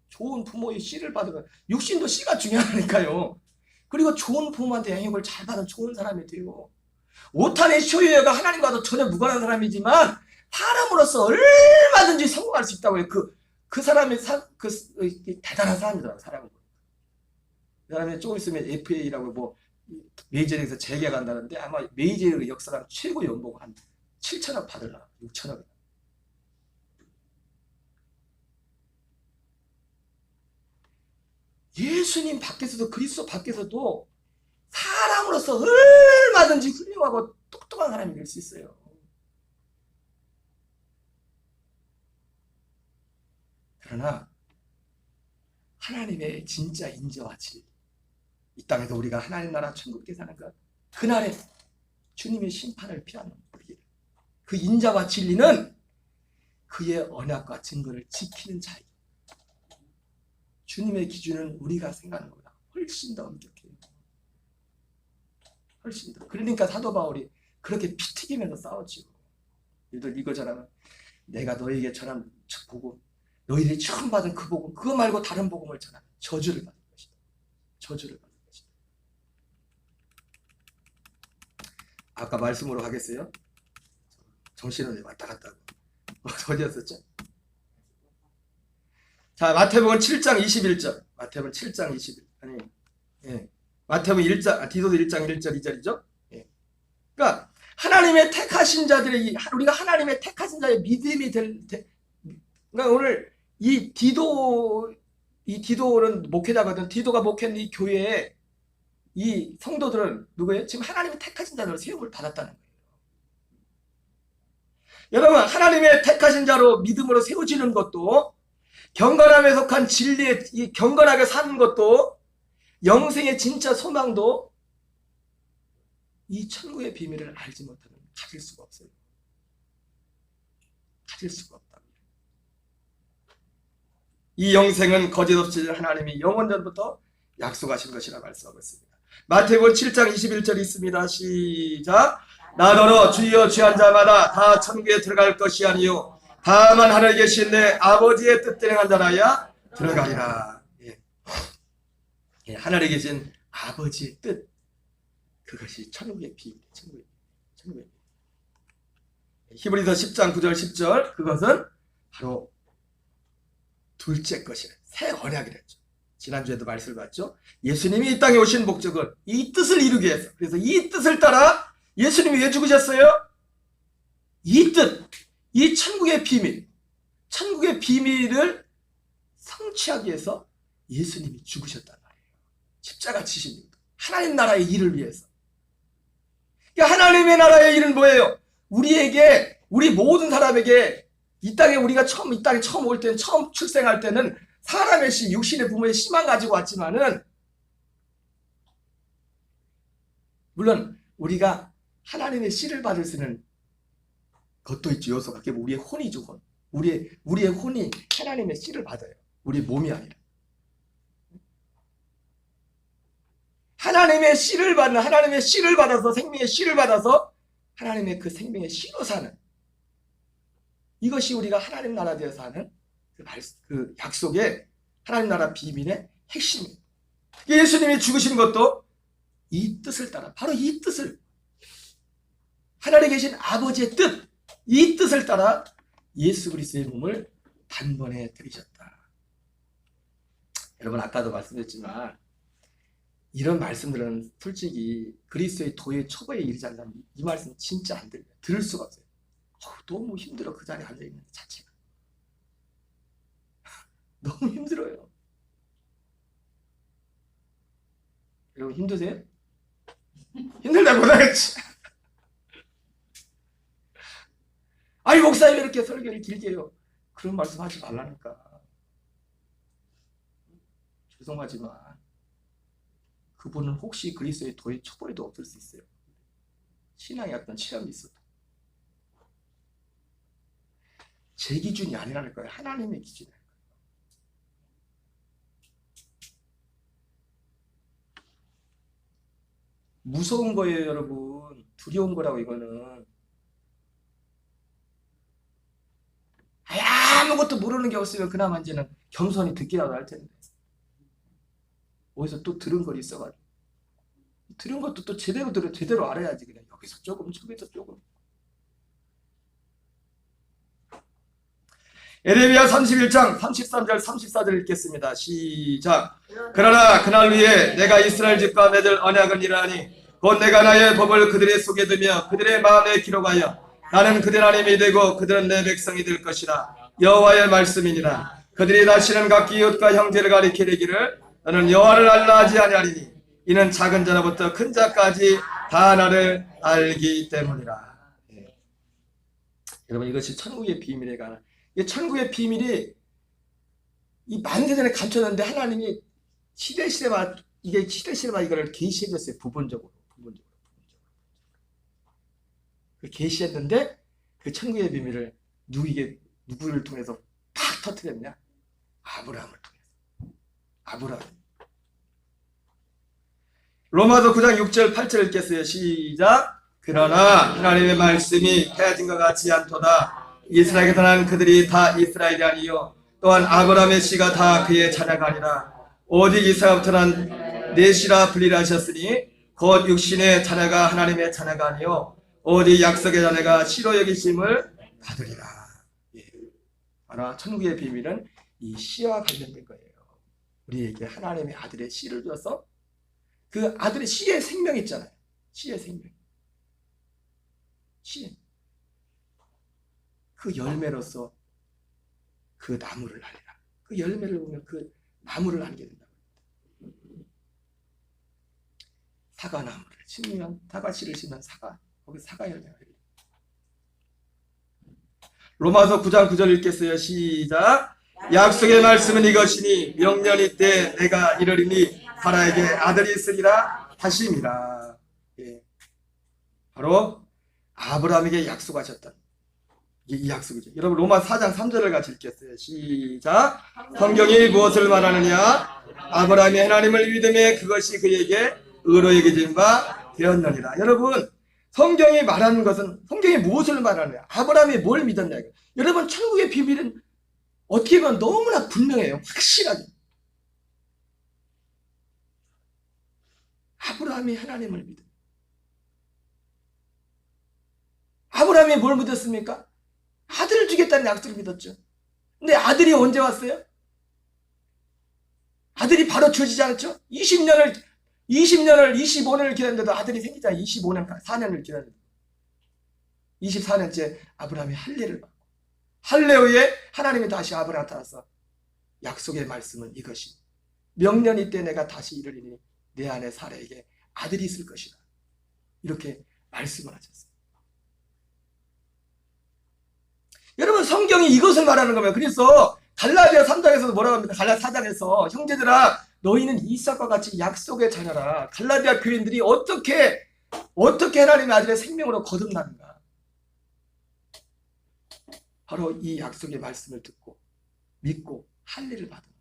[SPEAKER 1] 좋은 부모의 씨를 받으면, 육신도 씨가 중요하니까요. 그리고 좋은 부모한테 양육을 잘 받은 좋은 사람이 돼요. 오탄의 쇼유가 하나님과도 전혀 무관한 사람이지만 사람으로서 얼마든지 성공할 수 있다고 해요. 그 사람이 대단한 사람이더라고요. 사람은. 그 사람이 조금 있으면 FA라고 뭐 메이저리그에서 재계약한다는데 아마 메이저리그 역사상 최고 연봉 한 7천억 받으려나 6천억. 예수님 밖에서도 그리스도 밖에서도 사람으로서 얼마든지 훌륭하고 똑똑한 사람이 될 수 있어요. 그러나 하나님의 진짜 인자와 진리, 이 땅에서 우리가 하나님 나라 천국에 사는 것, 그날에 주님의 심판을 피하는 우리, 그 인자와 진리는 그의 언약과 증거를 지키는 자예요. 주님의 기준은 우리가 생각하는 것보다 훨씬 더 엄격해요. 훨씬 더. 그러니까 사도 바울이 그렇게 피 튀기면서 싸웠죠. 너희들 이거 전하면 내가 너에게 전한 복음, 너희들이 처음 받은 그 복음, 그거 말고 다른 복음을 전하면 저주를 받을 것이다. 저주를 받을 것이다. 아까 말씀으로 하겠어요? 정신을 왔다 갔다 하고. 어디였었죠? 자, 마태복음 7장 21절. 마태복음 7장 21. 아니, 예. 마태복음 1장, 디도서 1장 1절 2절이죠? 예. 그러니까 하나님의 택하신 자들의, 우리가 하나님의 택하신 자의 믿음이 그러니까 오늘 이 디도는 목회자거든. 디도가 목회한 이 교회에 이 성도들은 누구예요? 지금 하나님의 택하신 자들로 세움을 받았다는 거예요. 여러분, 하나님의 택하신 자로 믿음으로 세워지는 것도, 경건함에 속한 진리에 이 경건하게 사는 것도, 영생의 진짜 소망도 이 천국의 비밀을 알지 못하면 가질 수가 없어요. 가질 수가 없다. 이 영생은 거짓없이 하나님이 영원전부터 약속하신 것이라 말씀하고 있습니다. 마태복음 7장 21절 있습니다. 시작. 나더러 주여 주한 자마다 다 천국에 들어갈 것이 아니요 다만 하늘에 계신 내 아버지의 뜻대로 행한 자라야 들어가리라. 예. 예, 하늘에 계신 아버지의 뜻, 그것이 천국의 비밀, 천국의 비밀. 히브리서 10장 9절 10절, 그것은 바로 둘째 것이래. 새 언약이랬죠. 지난주에도 말씀을 봤죠. 예수님이 이 땅에 오신 목적은 이 뜻을 이루기 위해서. 그래서 이 뜻을 따라 예수님이 왜 죽으셨어요? 이 뜻, 이 천국의 비밀, 천국의 비밀을 성취하기 위해서 예수님이 죽으셨단 말이에요. 십자가 지신 이유. 하나님 나라의 일을 위해서. 하나님의 나라의 일은 뭐예요? 우리에게, 우리 모든 사람에게 이 땅에 우리가 이 땅에 처음 올 때는, 처음 출생할 때는 사람의 씨, 육신의 부모의 씨만 가지고 왔지만은, 물론 우리가 하나님의 씨를 받을 수 있는 것도 있죠. 요소가. 그게 우리의 혼이죠. 혼. 우리의 혼이 하나님의 씨를 받아요. 우리의 몸이 아니라. 하나님의 씨를 받아서, 생명의 씨를 받아서 하나님의 그 생명의 씨로 사는, 이것이 우리가 하나님 나라 되어서 하는 그 약속의 하나님 나라 비밀의 핵심입니다. 예수님이 죽으신 것도 이 뜻을 따라, 바로 이 뜻을, 하늘에 계신 아버지의 뜻, 이 뜻을 따라 예수 그리스도의 몸을 단번에 들이셨다. 여러분, 아까도 말씀드렸지만 이런 말씀들은 솔직히 그리스도의 도의 초보에 이르지 않는다면 이 말씀 진짜 안 들려요. 들을 수가 없어요. 너무 힘들어. 그 자리에 앉아있는 것 자체가 너무 힘들어요. 여러분, 힘드세요? 힘들다고 못하겠지. 아니, 목사님 이렇게 설교를 길게 해요. 그런 말씀 하지 말라니까. 죄송하지만 그분은 혹시 그리스도의 도의 촛불에도 없을 수 있어요. 신앙의 어떤 체험이 있어도. 제 기준이 아니라는 거예요. 하나님의 기준이에요. 무서운 거예요, 여러분. 두려운 거라고, 이거는. 아무것도 모르는 게 없으면 그나마 이제는 겸손히 듣기라도 할 텐데. 어디서 또 들은 걸 있어가지고. 들은 것도 또 제대로 알아야지. 그냥 여기서 조금, 저기서 조금. 에레미야 31장 33절 34절 읽겠습니다. 시작. 그러나 그날 위에 내가 이스라엘 집과 맺을 언약을 이루하니 곧 내가 나의 법을 그들의 속에 두며 그들의 마음에 기록하여 나는 그들 하나님이 되고 그들은 내 백성이 될 것이라. 여호와의 말씀이니라. 그들이 다시는 각기 이웃과 형제를 가리켜 이르기를 너는 여호와를 알라 하지 아니하리니 이는 작은 자로부터 큰 자까지 다 나를 알기 때문이라. 여러분, 이것이 천국의 비밀에 관한, 이 천국의 비밀이 이 만세전에 감춰졌는데 하나님이 시대시대마다 이거를 계시해 줬어요. 부분적으로. 그 계시했는데 그 천국의 비밀을 누구를 통해서 팍 터뜨렸냐? 아브라함을 통해서. 아브라함. 로마서 9장 6절 8절 읽겠어요. 시작. 그러나 하나님의 말씀이 해야진것 같지 않도다. 이스라엘에게 태어난 그들이 다 이스라엘이 아니요 또한 아브라함의 씨가 다 그의 자녀가 아니라 오직 이삭부터 난 넷이라 분리를 하셨으니 곧 육신의 자녀가 하나님의 자녀가 아니요 오직 약속의 자녀가 씨로 여기심을 받으리라. 바로 천국의 비밀은 이 씨와 관련된 거예요. 우리에게 하나님의 아들의 씨를 줘서 그 아들의 씨의 생명 있잖아요. 씨의 생명. 씨. 그 열매로서 그 나무를 알리라. 그 열매를 보면 그 나무를 알게 된다. 사과나무를 심으면 사과씨를 심으면 거기 사과 열매가 열려. 로마서 9장 9절 읽겠어요. 시작. 약속의 말씀은 이것이니 명년이 때 내가 이르리니 사라에게 아들이 있으리라 하심이라. 바로 아브라함에게 약속하셨던 이 약속이죠. 여러분, 로마 4장 3절을 같이 읽겠어요. 시작. 성경이 무엇을 말하느냐? 아브라함이 하나님을 믿음에 그것이 그에게 의로 여겨진 바 되었느니라. 여러분, 성경이 말하는 것은 성경이 무엇을 말하느냐? 아브라함이 뭘 믿었냐? 여러분, 천국의 비밀은 어떻게 보면 너무나 분명해요. 확실하게. 아브라함이 하나님을 믿어. 아브라함이 뭘 믿었습니까? 아들을 주겠다는 약속을 믿었죠. 근데 아들이 언제 왔어요? 아들이 바로 주어지지 않았죠? 25년을 기다렸는데도 아들이 생기잖아요. 4년을 기다렸는데 24년째 아브라함이 할례를 받고 할례 후에 하나님이 다시 아브라함 나타나서 약속의 말씀은 이것이 명년이 때 내가 다시 이르리니 내 안에 사라에게 아들이 있을 것이다. 이렇게 말씀을 하셨어요. 여러분, 성경이 이것을 말하는 거예요. 그래서 갈라디아 3장에서도 뭐라고 합니까? 갈라디아 4장에서 형제들아 너희는 이삭과 같이 약속의 자녀라. 갈라디아 교인들이 어떻게 하나님의 아들의 생명으로 거듭나는가? 바로 이 약속의 말씀을 듣고 믿고 할례를 받으면,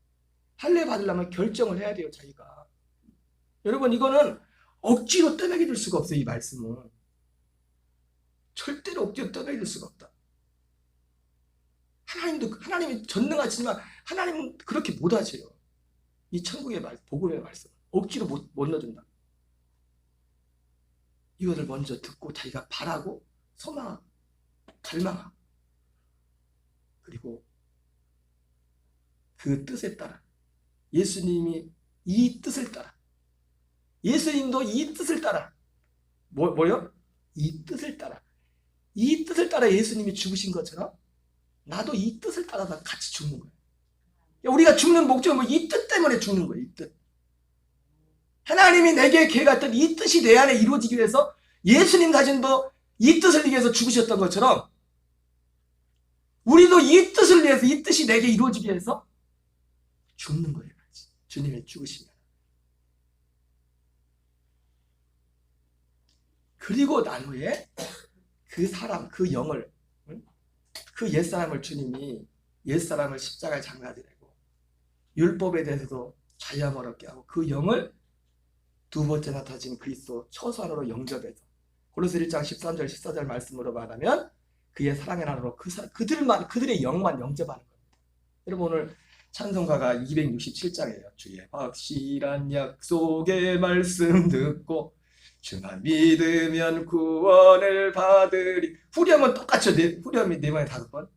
[SPEAKER 1] 할례 받으려면 결정을 해야 돼요. 자기가. 여러분, 이거는 억지로 떠먹여 줄 수가 없어요. 이 말씀은 절대로 억지로 떠먹여 줄 수가 없다. 하나님이 전능하시지만 하나님은 그렇게 못하세요. 이 천국의 복음의 말씀 억지로 못 넣어준다. 이것을 먼저 듣고 자기가 바라고 소망하고 갈망하고 그리고 그 뜻에 따라 예수님이 이 뜻을 따라 예수님도 이 뜻을 따라 뭐요? 이 뜻을 따라 예수님이 죽으신 것처럼 나도 이 뜻을 따라서 같이 죽는 거예요. 우리가 죽는 목적은 이 뜻 때문에 죽는 거예요. 이 뜻. 하나님이 내게 계획했던 이 뜻이 내 안에 이루어지기 위해서 예수님 자신도 이 뜻을 위해서 죽으셨던 것처럼 우리도 이 뜻을 위해서 이 뜻이 내게 이루어지기 위해서 죽는 거예요. 주님의 죽으시면. 그리고 난 후에 그 사람, 그 영을, 그 옛사람을 주님이 옛사람을 십자가에 장사지내고 율법에 대해서도 자유함 얻게 하고 그 영을 두 번째 나타진 그리스도 처소안으로 영접해서 골로새 1장 13절 14절 말씀으로 말하면 그의 사랑의 나라로 그들의 영만 영접하는 겁니다. 여러분 오늘 찬송가가 267장이에요. 주의 확실한 약속의 말씀 듣고 주만 믿으면 구원을 받으리. 후렴은 똑같죠. 후렴이 4번에 5번.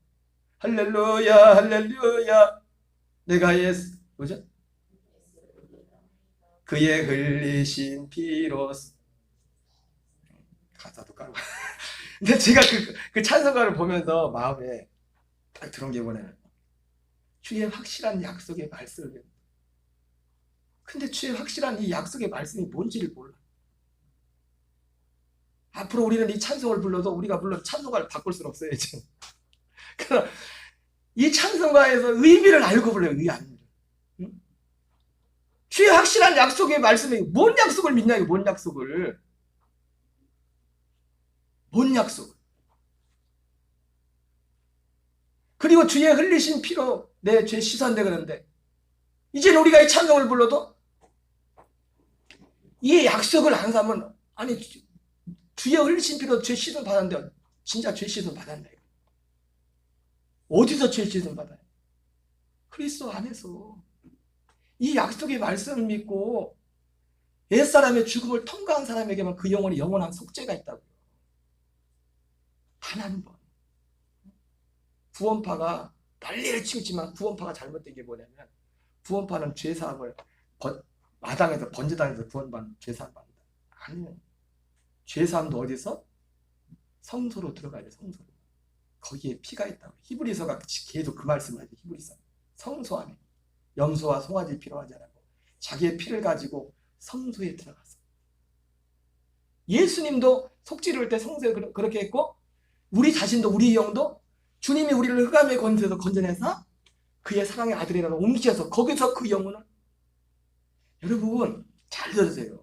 [SPEAKER 1] 할렐루야 할렐루야 내가 뭐죠? 그의 흘리신 피로 가사도 까고 근데 제가 그 찬송가를 보면서 마음에 딱 들어온 게 뭐냐면 주의 확실한 약속의 말씀을 근데 주의 확실한 이 약속의 말씀이 뭔지를 몰라. 앞으로 우리는 이 찬송을 불러도 우리가 물론 찬송가를 바꿀 수는 없어요 이제. 그러나 이 찬송가에서 의미를 알고 불러요. 의미를. 응? 주의 확실한 약속의 말씀이 뭔 약속을 믿냐 이거. 뭔 약속을. 뭔 약속. 그리고 주의 흘리신 피로 내 죄 씻었는데 그런데 이제는 우리가 이 찬송을 불러도 이 약속을 안 사면 아니 주의 흘리신 피로 죄 씻음 받았는데 진짜 죄 씻음 받았네. 어디서 죄 씻음 받아요? 그리스도 안에서. 이 약속의 말씀을 믿고 옛사람의 죽음을 통과한 사람에게만 그 영혼이 영원한 속죄가 있다고요. 단 한 번. 구원파가 난리를 치우지만 구원파가 잘못된 게 뭐냐면 구원파는 죄사함을 마당에서 번제당에서 구원받는 죄사함 받는다. 아니요. 죄사함도 어디서? 성소로 들어가야 돼. 성소로. 거기에 피가 있다고. 히브리서가 계속 그 말씀을 하죠. 히브리서. 성소 안에 염소와 송아지 필요하지 않고 자기의 피를 가지고 성소에 들어가서 예수님도 속죄를 할 때 성소에 그렇게 했고 우리 자신도 우리 영도 주님이 우리를 흑암의 권세에서 건져내서 그의 사랑의 아들이라고 옮기셔서 거기서 그 영혼을 여러분 잘 들으세요.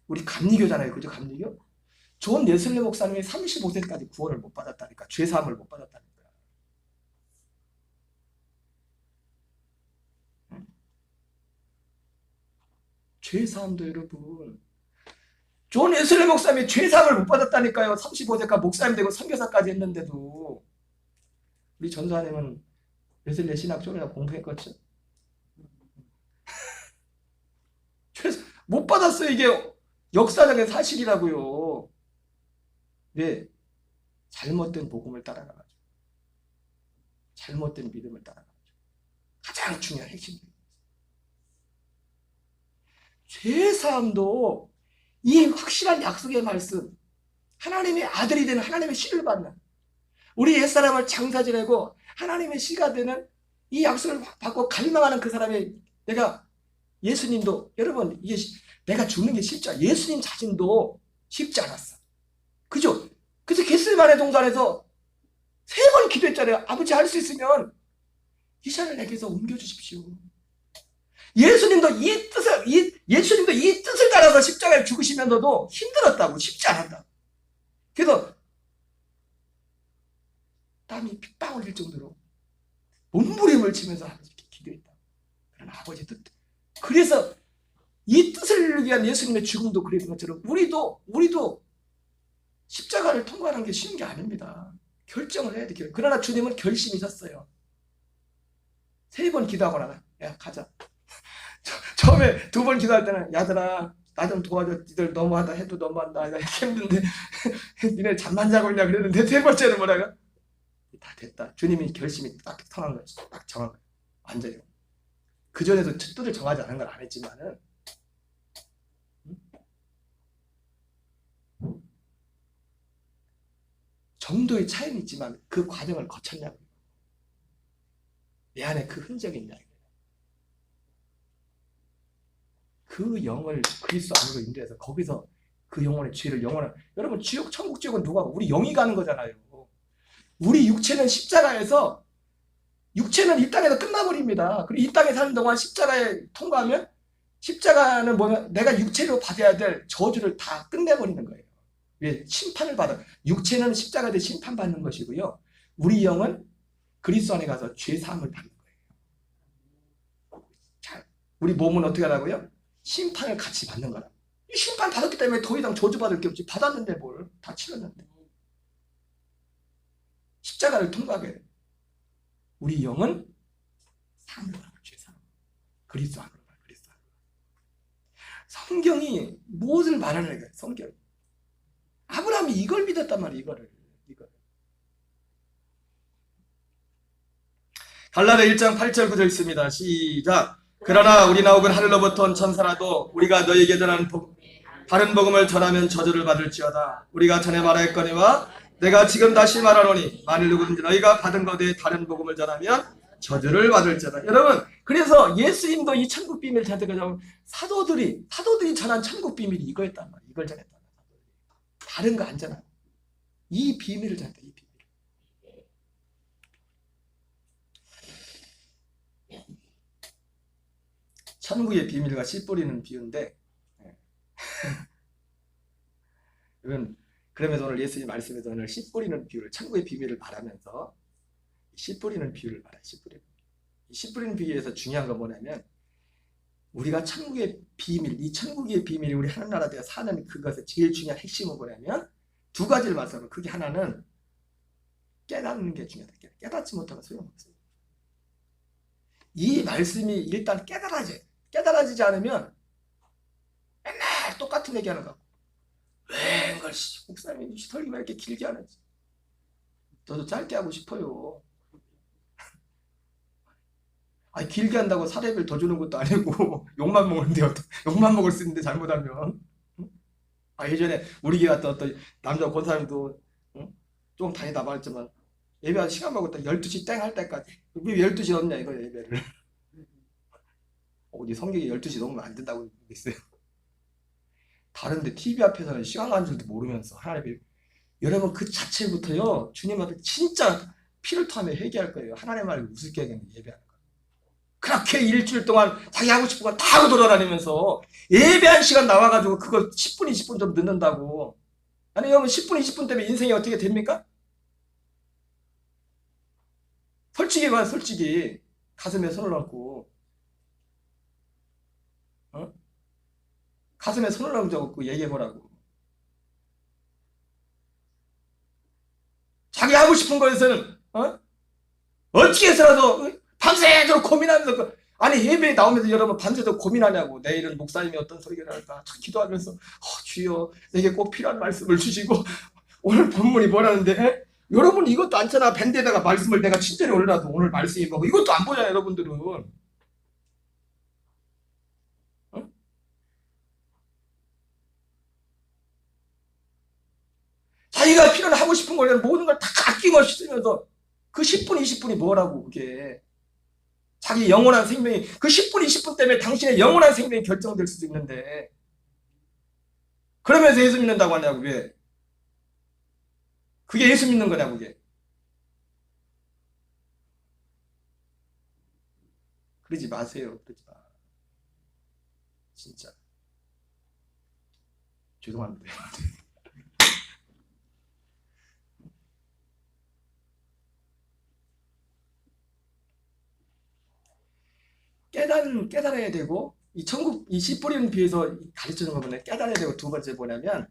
[SPEAKER 1] 우리 감리교잖아요. 그죠? 감리교? 존 웨슬리 목사님이 35세까지 구원을 못 받았다니까. 죄사함을 못 받았다니까. 죄사함도 여러분 존 웨슬리 목사님이 죄사함을 못 받았다니까요. 35세까지 목사님 되고 선교사까지 했는데도. 우리 전사님은 웨슬리 신학 좀이나 공부했겠죠? 못 받았어요. 이게 역사적인 사실이라고요. 왜? 잘못된 복음을 따라가가지고 잘못된 믿음을 따라가가지고 가장 중요한 핵심입니다. 죄사함도 이 확실한 약속의 말씀 하나님의 아들이 되는 하나님의 씨를 받는 우리 옛사람을 장사 지내고 하나님의 씨가 되는 이 약속을 받고 갈망하는 그 사람이 내가 예수님도 여러분 이게 내가 죽는 게 쉽지 않아. 예수님 자신도 쉽지 않았어. 그죠? 그래서 겟세마네 동산에서 3번 기도했잖아요. 아버지 할 수 있으면 이 잔을 내게서 옮겨주십시오. 예수님도 이 뜻을 따라서 십자가에 죽으시면서도 힘들었다고. 쉽지 않았다고. 그래서 땀이 핏방 흘릴 정도로 몸부림을 치면서 아버지께 기도했다. 그러나 아버지 뜻. 그래서 이 뜻을 위한 예수님의 죽음도 그랬던 것처럼 우리도 십자가를 통과하는 게 쉬운 게 아닙니다. 결정을 해야 돼. 그러나 주님은 결심이셨어요. 3번 기도하고 나가. 야 가자. 처음에 2번 기도할 때는 야들아 나 좀 도와줘. 니들 너무하다 해도 너무한다. 나 이렇게 힘든데 니네 잠만 자고 있냐 그랬는데 3번째는 뭐라고? 다 됐다. 주님이 결심이 딱 통한 거예요. 딱 정한 거예요. 완전히. 그전에도 뜻을 정하지 않은 건 안 했지만은 정도의 차이는 있지만 그 과정을 거쳤냐고요. 내 안에 그 흔적이 있냐. 그 영을 그리스도 안으로 인도해서 거기서 그 영혼의 죄를 여러분 지옥 천국 지옥은 누가 우리 영이 가는 거잖아요. 우리 육체는 십자가에서 육체는 이 땅에서 끝나버립니다. 그리고 이 땅에 사는 동안 십자가에 통과하면 십자가는 뭐냐 내가 육체로 받아야 될 저주를 다 끝내버리는 거예요. 왜? 심판을 받아. 육체는 십자가에 심판받는 것이고요. 우리 영은 그리스도 안에 가서 죄사함을 받는 거예요. 자, 우리 몸은 어떻게 하라고요? 심판을 같이 받는 거라. 이 심판 받았기 때문에 더 이상 저주받을 게 없지. 받았는데 뭘. 다 치렀는데. 십자가를 통과하게 돼. 우리 영은 사함을 받는 죄사함. 그리스도 안으로 가. 그리스도 안으로 가. 성경이 무엇을 말하는 거예요? 성경이. 아브라함이 이걸 믿었단 말이에요. 이거를. 갈라디아 1장 8절 9절 있습니다. 시작. 그러나 우리나 혹은 하늘로부터 온 천사라도 우리가 너희에게 다른 복음을 전하면 저주를 받을지어다. 우리가 전에 말하였거니와 내가 지금 다시 말하노니 만일 누구든지 너희가 받은 것에 다른 복음을 전하면 저주를 받을지어다. 여러분, 그래서 예수님도 이 천국 비밀을 전했던 사도들이 전한 천국 비밀이 이거였단 말이에요. 이걸 전했단 말이에요. 다른 거 안 전하고 이 비밀을 전했다. 이 비밀. 천국의 비밀과 씨 뿌리는 비유인데 이건 그러면서 오늘 예수님 말씀에서 오늘 씨 뿌리는 비유를 천국의 비밀을 말하면서 씨 뿌리는 비유를 말해요. 씨 뿌리는 비유에서 중요한 건 뭐냐면 우리가 천국의 비밀, 이 천국의 비밀이 우리 하나님 나라 되어 사는 그것의 제일 중요한 핵심은 뭐냐면 두 가지를 말씀하면 그게 하나는 깨닫는 게 중요하다. 깨닫지 못하면 소용없어요. 이 말씀이 일단 깨달아지지 않으면 맨날 똑같은 얘기하는 거 같고 왜 이걸 목사님이 설교만 이렇게 길게 하는지 저도 짧게 하고 싶어요. 아니 길게 한다고 사례비를 더 주는 것도 아니고 욕만 먹는데 욕만 먹을 수 있는데 잘못하면 예전에 우리 교회 왔던 어떤 남자 권사님도 좀 다니다 말했지만 예배한 시간 먹었다 12시 땡 할 때까지 왜 12시 넘냐 이거 예배를 우리 성경에 12시 넘으면 안 된다고 있어요. 다른데 TV 앞에서는 시간 가는 줄도 모르면서 하나님 여러분 그 자체부터요 주님한테 진짜 피를 토하며 회개할 거예요. 하나님 말을 우습게 하겠는 예배하는 거. 그렇게 일주일 동안 자기 하고 싶은 거 다 하고 돌아다니면서 예배한 시간 나와가지고 그거 10분 20분 좀 늦는다고. 아니 여러분 10분 20분 때문에 인생이 어떻게 됩니까? 솔직히 봐 솔직히 가슴에 손을 얹고 가슴에 손을 얹어갖고 얘기해보라고. 자기 하고 싶은 거에서는 어떻게 해서라도 밤새도록 고민하면서 아니 예배에 나오면서 여러분 밤새도록 고민하냐고. 내일은 목사님이 어떤 소리를 할까 기도하면서 주여 내게 꼭 필요한 말씀을 주시고 오늘 본문이 뭐라는데 여러분 이것도 않잖아. 밴드에다가 말씀을 내가 친절히 올려놔도 오늘 말씀이 뭐고 이것도 안 보잖아요. 여러분들은 자기가 필요로 하고 싶은 걸 모든 걸 다 아낌없이 쓰면서 그 10분 20분이 뭐라고. 그게 자기 영원한 생명이 그 10분 20분 때문에 당신의 영원한 생명이 결정될 수도 있는데 그러면서 예수 믿는다고 하냐고. 왜 그게 예수 믿는 거냐고. 그게 그러지 마세요. 그러지 마. 진짜 죄송합니다. 깨달아야 되고 이 천국 이 씨 뿌리는 비유에서 가르치는 거 보면 깨달아야 되고 두 번째 뭐냐면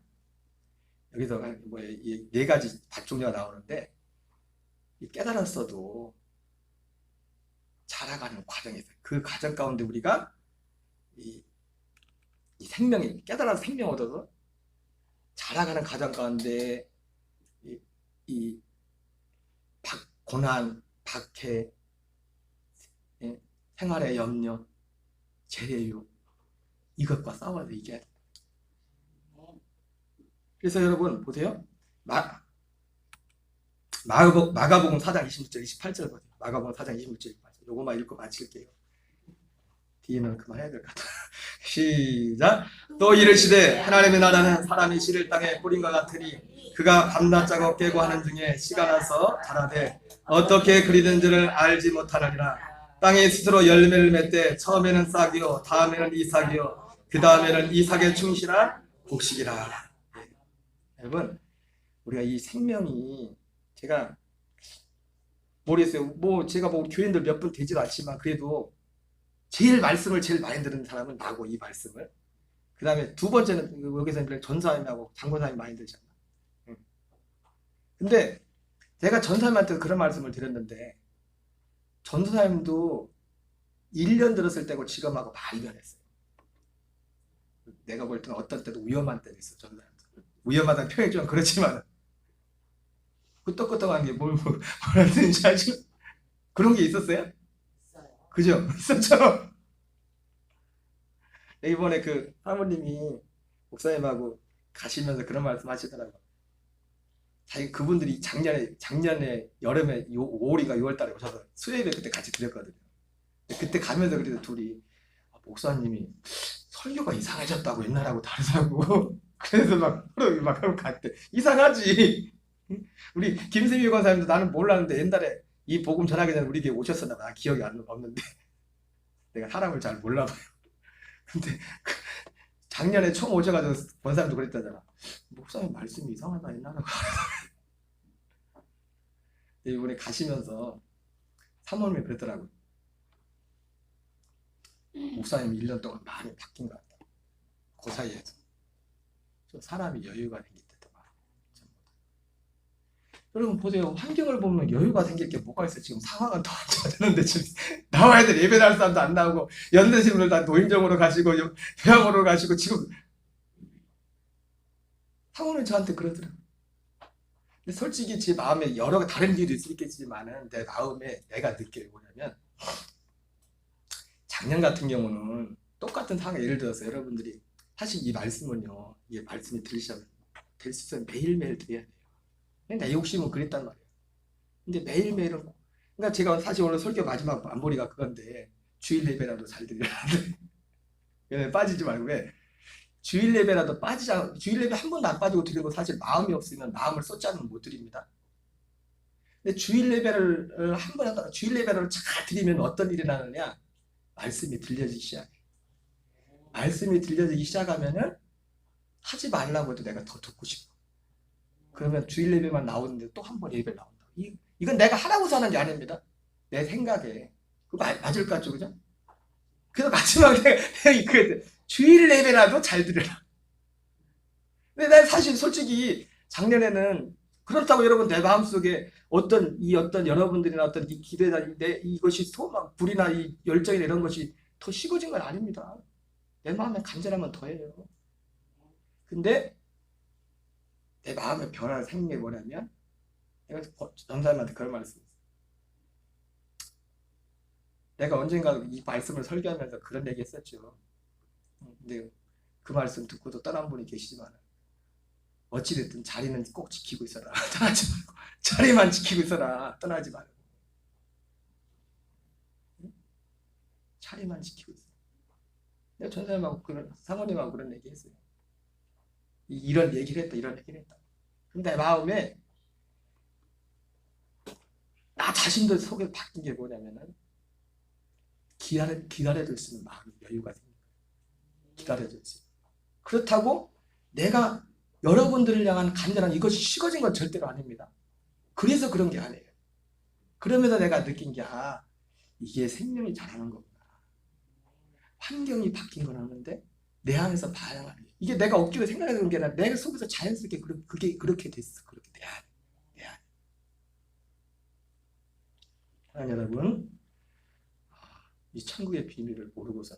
[SPEAKER 1] 여기서 뭐 네 가지 종류가 나오는데 이 깨달았어도 자라가는 과정에서 그 과정 가운데 우리가 이 생명이 깨달아서 생명 얻어서 자라가는 과정 가운데 이 고난, 박해, 생활의 염려, 재래유 이것과 싸워야 돼. 이게 그래서 여러분 보세요. 마가복음 4장 26절 28절 보세요. 마가복음 4장 26절 28절 요거만 읽고 마칠게요. 뒤에는 그만해야 될 것 같아. 시작. 또 이르시되 하나님의 나라는 사람이 씨를 땅에 뿌린 것 같으니 그가 밤낮 작업 깨고 하는 중에 씨가 나서 자라되 어떻게 그리든지를 알지 못하느니라. 땅이 스스로 열매를 맺되 처음에는 싹이요 다음에는 이삭이요 그 다음에는 이삭에 충실한 곡식이라. 여러분, 우리가 이 생명이, 제가 모르겠어요. 뭐 제가 뭐 교인들 몇 분 되지도 않지만 그래도 말씀을 제일 많이 들은 사람은 나고, 이 말씀을. 그 다음에 두 번째는 여기서 전사님하고 장고사님 많이 들잖아. 응. 근데 제가 전사님한테 그런 말씀을 드렸는데, 전사님도 1년 들었을 때고 지금하고 많이 변했어요. 내가 볼 때는 어떤 때도 위험한 때도 있어. 전사님. 위험하다는 표현이 좀 그렇지만 끄떡끄떡한 게 뭐라는 뜻인지 알죠? 그런 게 있었어요? 그죠? 있었죠? 이번에 그 사모님이 목사님하고 가시면서 그런 말씀 하시더라고요. 자기 그분들이 작년에 여름에 5월인가 6월 달에 오셔서 수요일에 그때 같이 드렸거든요. 그때 가면서 그래도 둘이 목사님이 설교가 이상해졌다고, 옛날하고 다르다고. 그래서 막 하고 갔대. 이상하지. 우리 김세미 권사님도 나는 몰랐는데 옛날에 이 복음 전하기 전에 우리 교회 오셨었나 봐. 기억이 없는데 내가 사람을 잘 몰라봐요. 근데 작년에 처음 오셔가지고 권사님도 그랬다잖아. 목사님 말씀이 이상하다, 옛날하고. 이번에 가시면서 사모님이 그랬더라고요. 목사님이 1년 동안 많이 바뀐 것 같다. 그 사이에서 좀 사람이 여유가 생겼다더만. 여러분 보세요. 환경을 보면 여유가 생길 게 뭐가 있어. 지금 상황은 더 안 좋아졌는데 지금 나와야 될 예배할 사람도 안 나오고, 연대신분들 다 노인정으로 가시고 요양으로 가시고, 지금 사모는 저한테 그러더라고요. 근데 솔직히 제 마음에 여러 다른 일이 있겠지만은 내 마음에 내가 느껴요. 뭐냐면 작년 같은 경우는 똑같은 상황, 예를 들어서 여러분들이 사실 이 말씀은요, 이 말씀이 들으시면 될 수 있으면 매일매일 드려야 돼요. 근데 내 욕심은 그랬단 말이에요. 근데 매일매일은, 그러니까 제가 사실 오늘 설교 마지막 안보리가 그건데, 주일 예배라도 잘 드리라는데 왜 빠지지 말고, 왜 주일 예배라도 주일 예배 한 번도 안 빠지고 드리고, 사실 마음이 없으면 마음을 쏟지 않으면 못 드립니다. 근데 주일 예배를 한 번 하다가 주일 예배를 잘 드리면 어떤 일이 나느냐, 말씀이 들려지기 시작해. 말씀이 들려지기 시작하면은 하지 말라고 해도 내가 더 듣고 싶어. 그러면 주일 예배만 나오는데 또 한 번 예배 나온다. 이건 내가 하라고 사는 게 아닙니다. 내 생각에. 맞을 것 같죠, 그죠? 그래서 마지막에 내가 주일 예배라도 잘 드려라. 근데 난 사실 솔직히 작년에는 그렇다고 여러분 내 마음속에 어떤 여러분들이나 어떤 이 기대나 이것이 소망, 불이나 이 열정이나 이런 것이 더 식어진 건 아닙니다. 내 마음에 간절하면 더해요. 근데 내 마음에 변화를 생긴 게 뭐냐면, 내가 전사님한테 그런 말씀을 했어요. 내가 언젠가 이 말씀을 설교하면서 그런 얘기 했었죠. 근데 그 말씀 듣고도 떠난 분이 계시지만, 어찌됐든 자리는 꼭 지키고 있어라. 떠나지 말고. 자리만 지키고 있어라. 떠나지 말고. 자리만 지키고 있어. 내가 전사님하고 사모님하고 그런 얘기 했어요. 이런 얘기를 했다. 근데 마음에 나 자신도 속에 바뀐 게 뭐냐면은, 기다려줄 수 있는 마음이 여유가 생겨요. 기다려줄 수 있는. 그렇다고 내가 여러분들을 향한 간절한 이것이 식어진 건 절대로 아닙니다. 그래서 그런 게 아니에요. 그러면서 내가 느낀 게, 이게 생명이 자라는 거구나. 환경이 바뀐 건 없는데 내 안에서 반응하는 게, 이게 내가 억지로 생각하는 게 아니라 내 속에서 자연스럽게 그게 그렇게 됐어. 그렇게 내 안에. 하나님 여러분, 이 천국의 비밀을 모르고서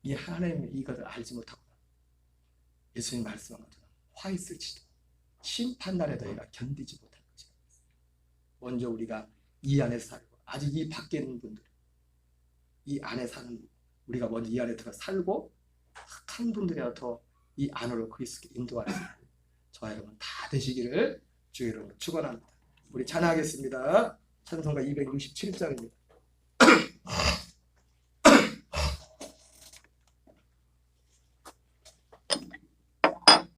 [SPEAKER 1] 이 하나님의 이것을 알지 못하고 예수님 말씀한 것처럼 화 있을지도 심판날에 너희가 견디지 못할 것이다. 먼저 우리가 이 안에서 살고, 아직 이 밖에 있는 분들, 이 안에 사는 우리가 먼저 이 안에 들어 살고, 한 분들이라도 더 이 안으로 그리스도께 인도할 수 있고, 저와 여러분 다 되시기를 주의 이름으로 축원합니다. 우리 찬양하겠습니다. 찬송가 267장입니다.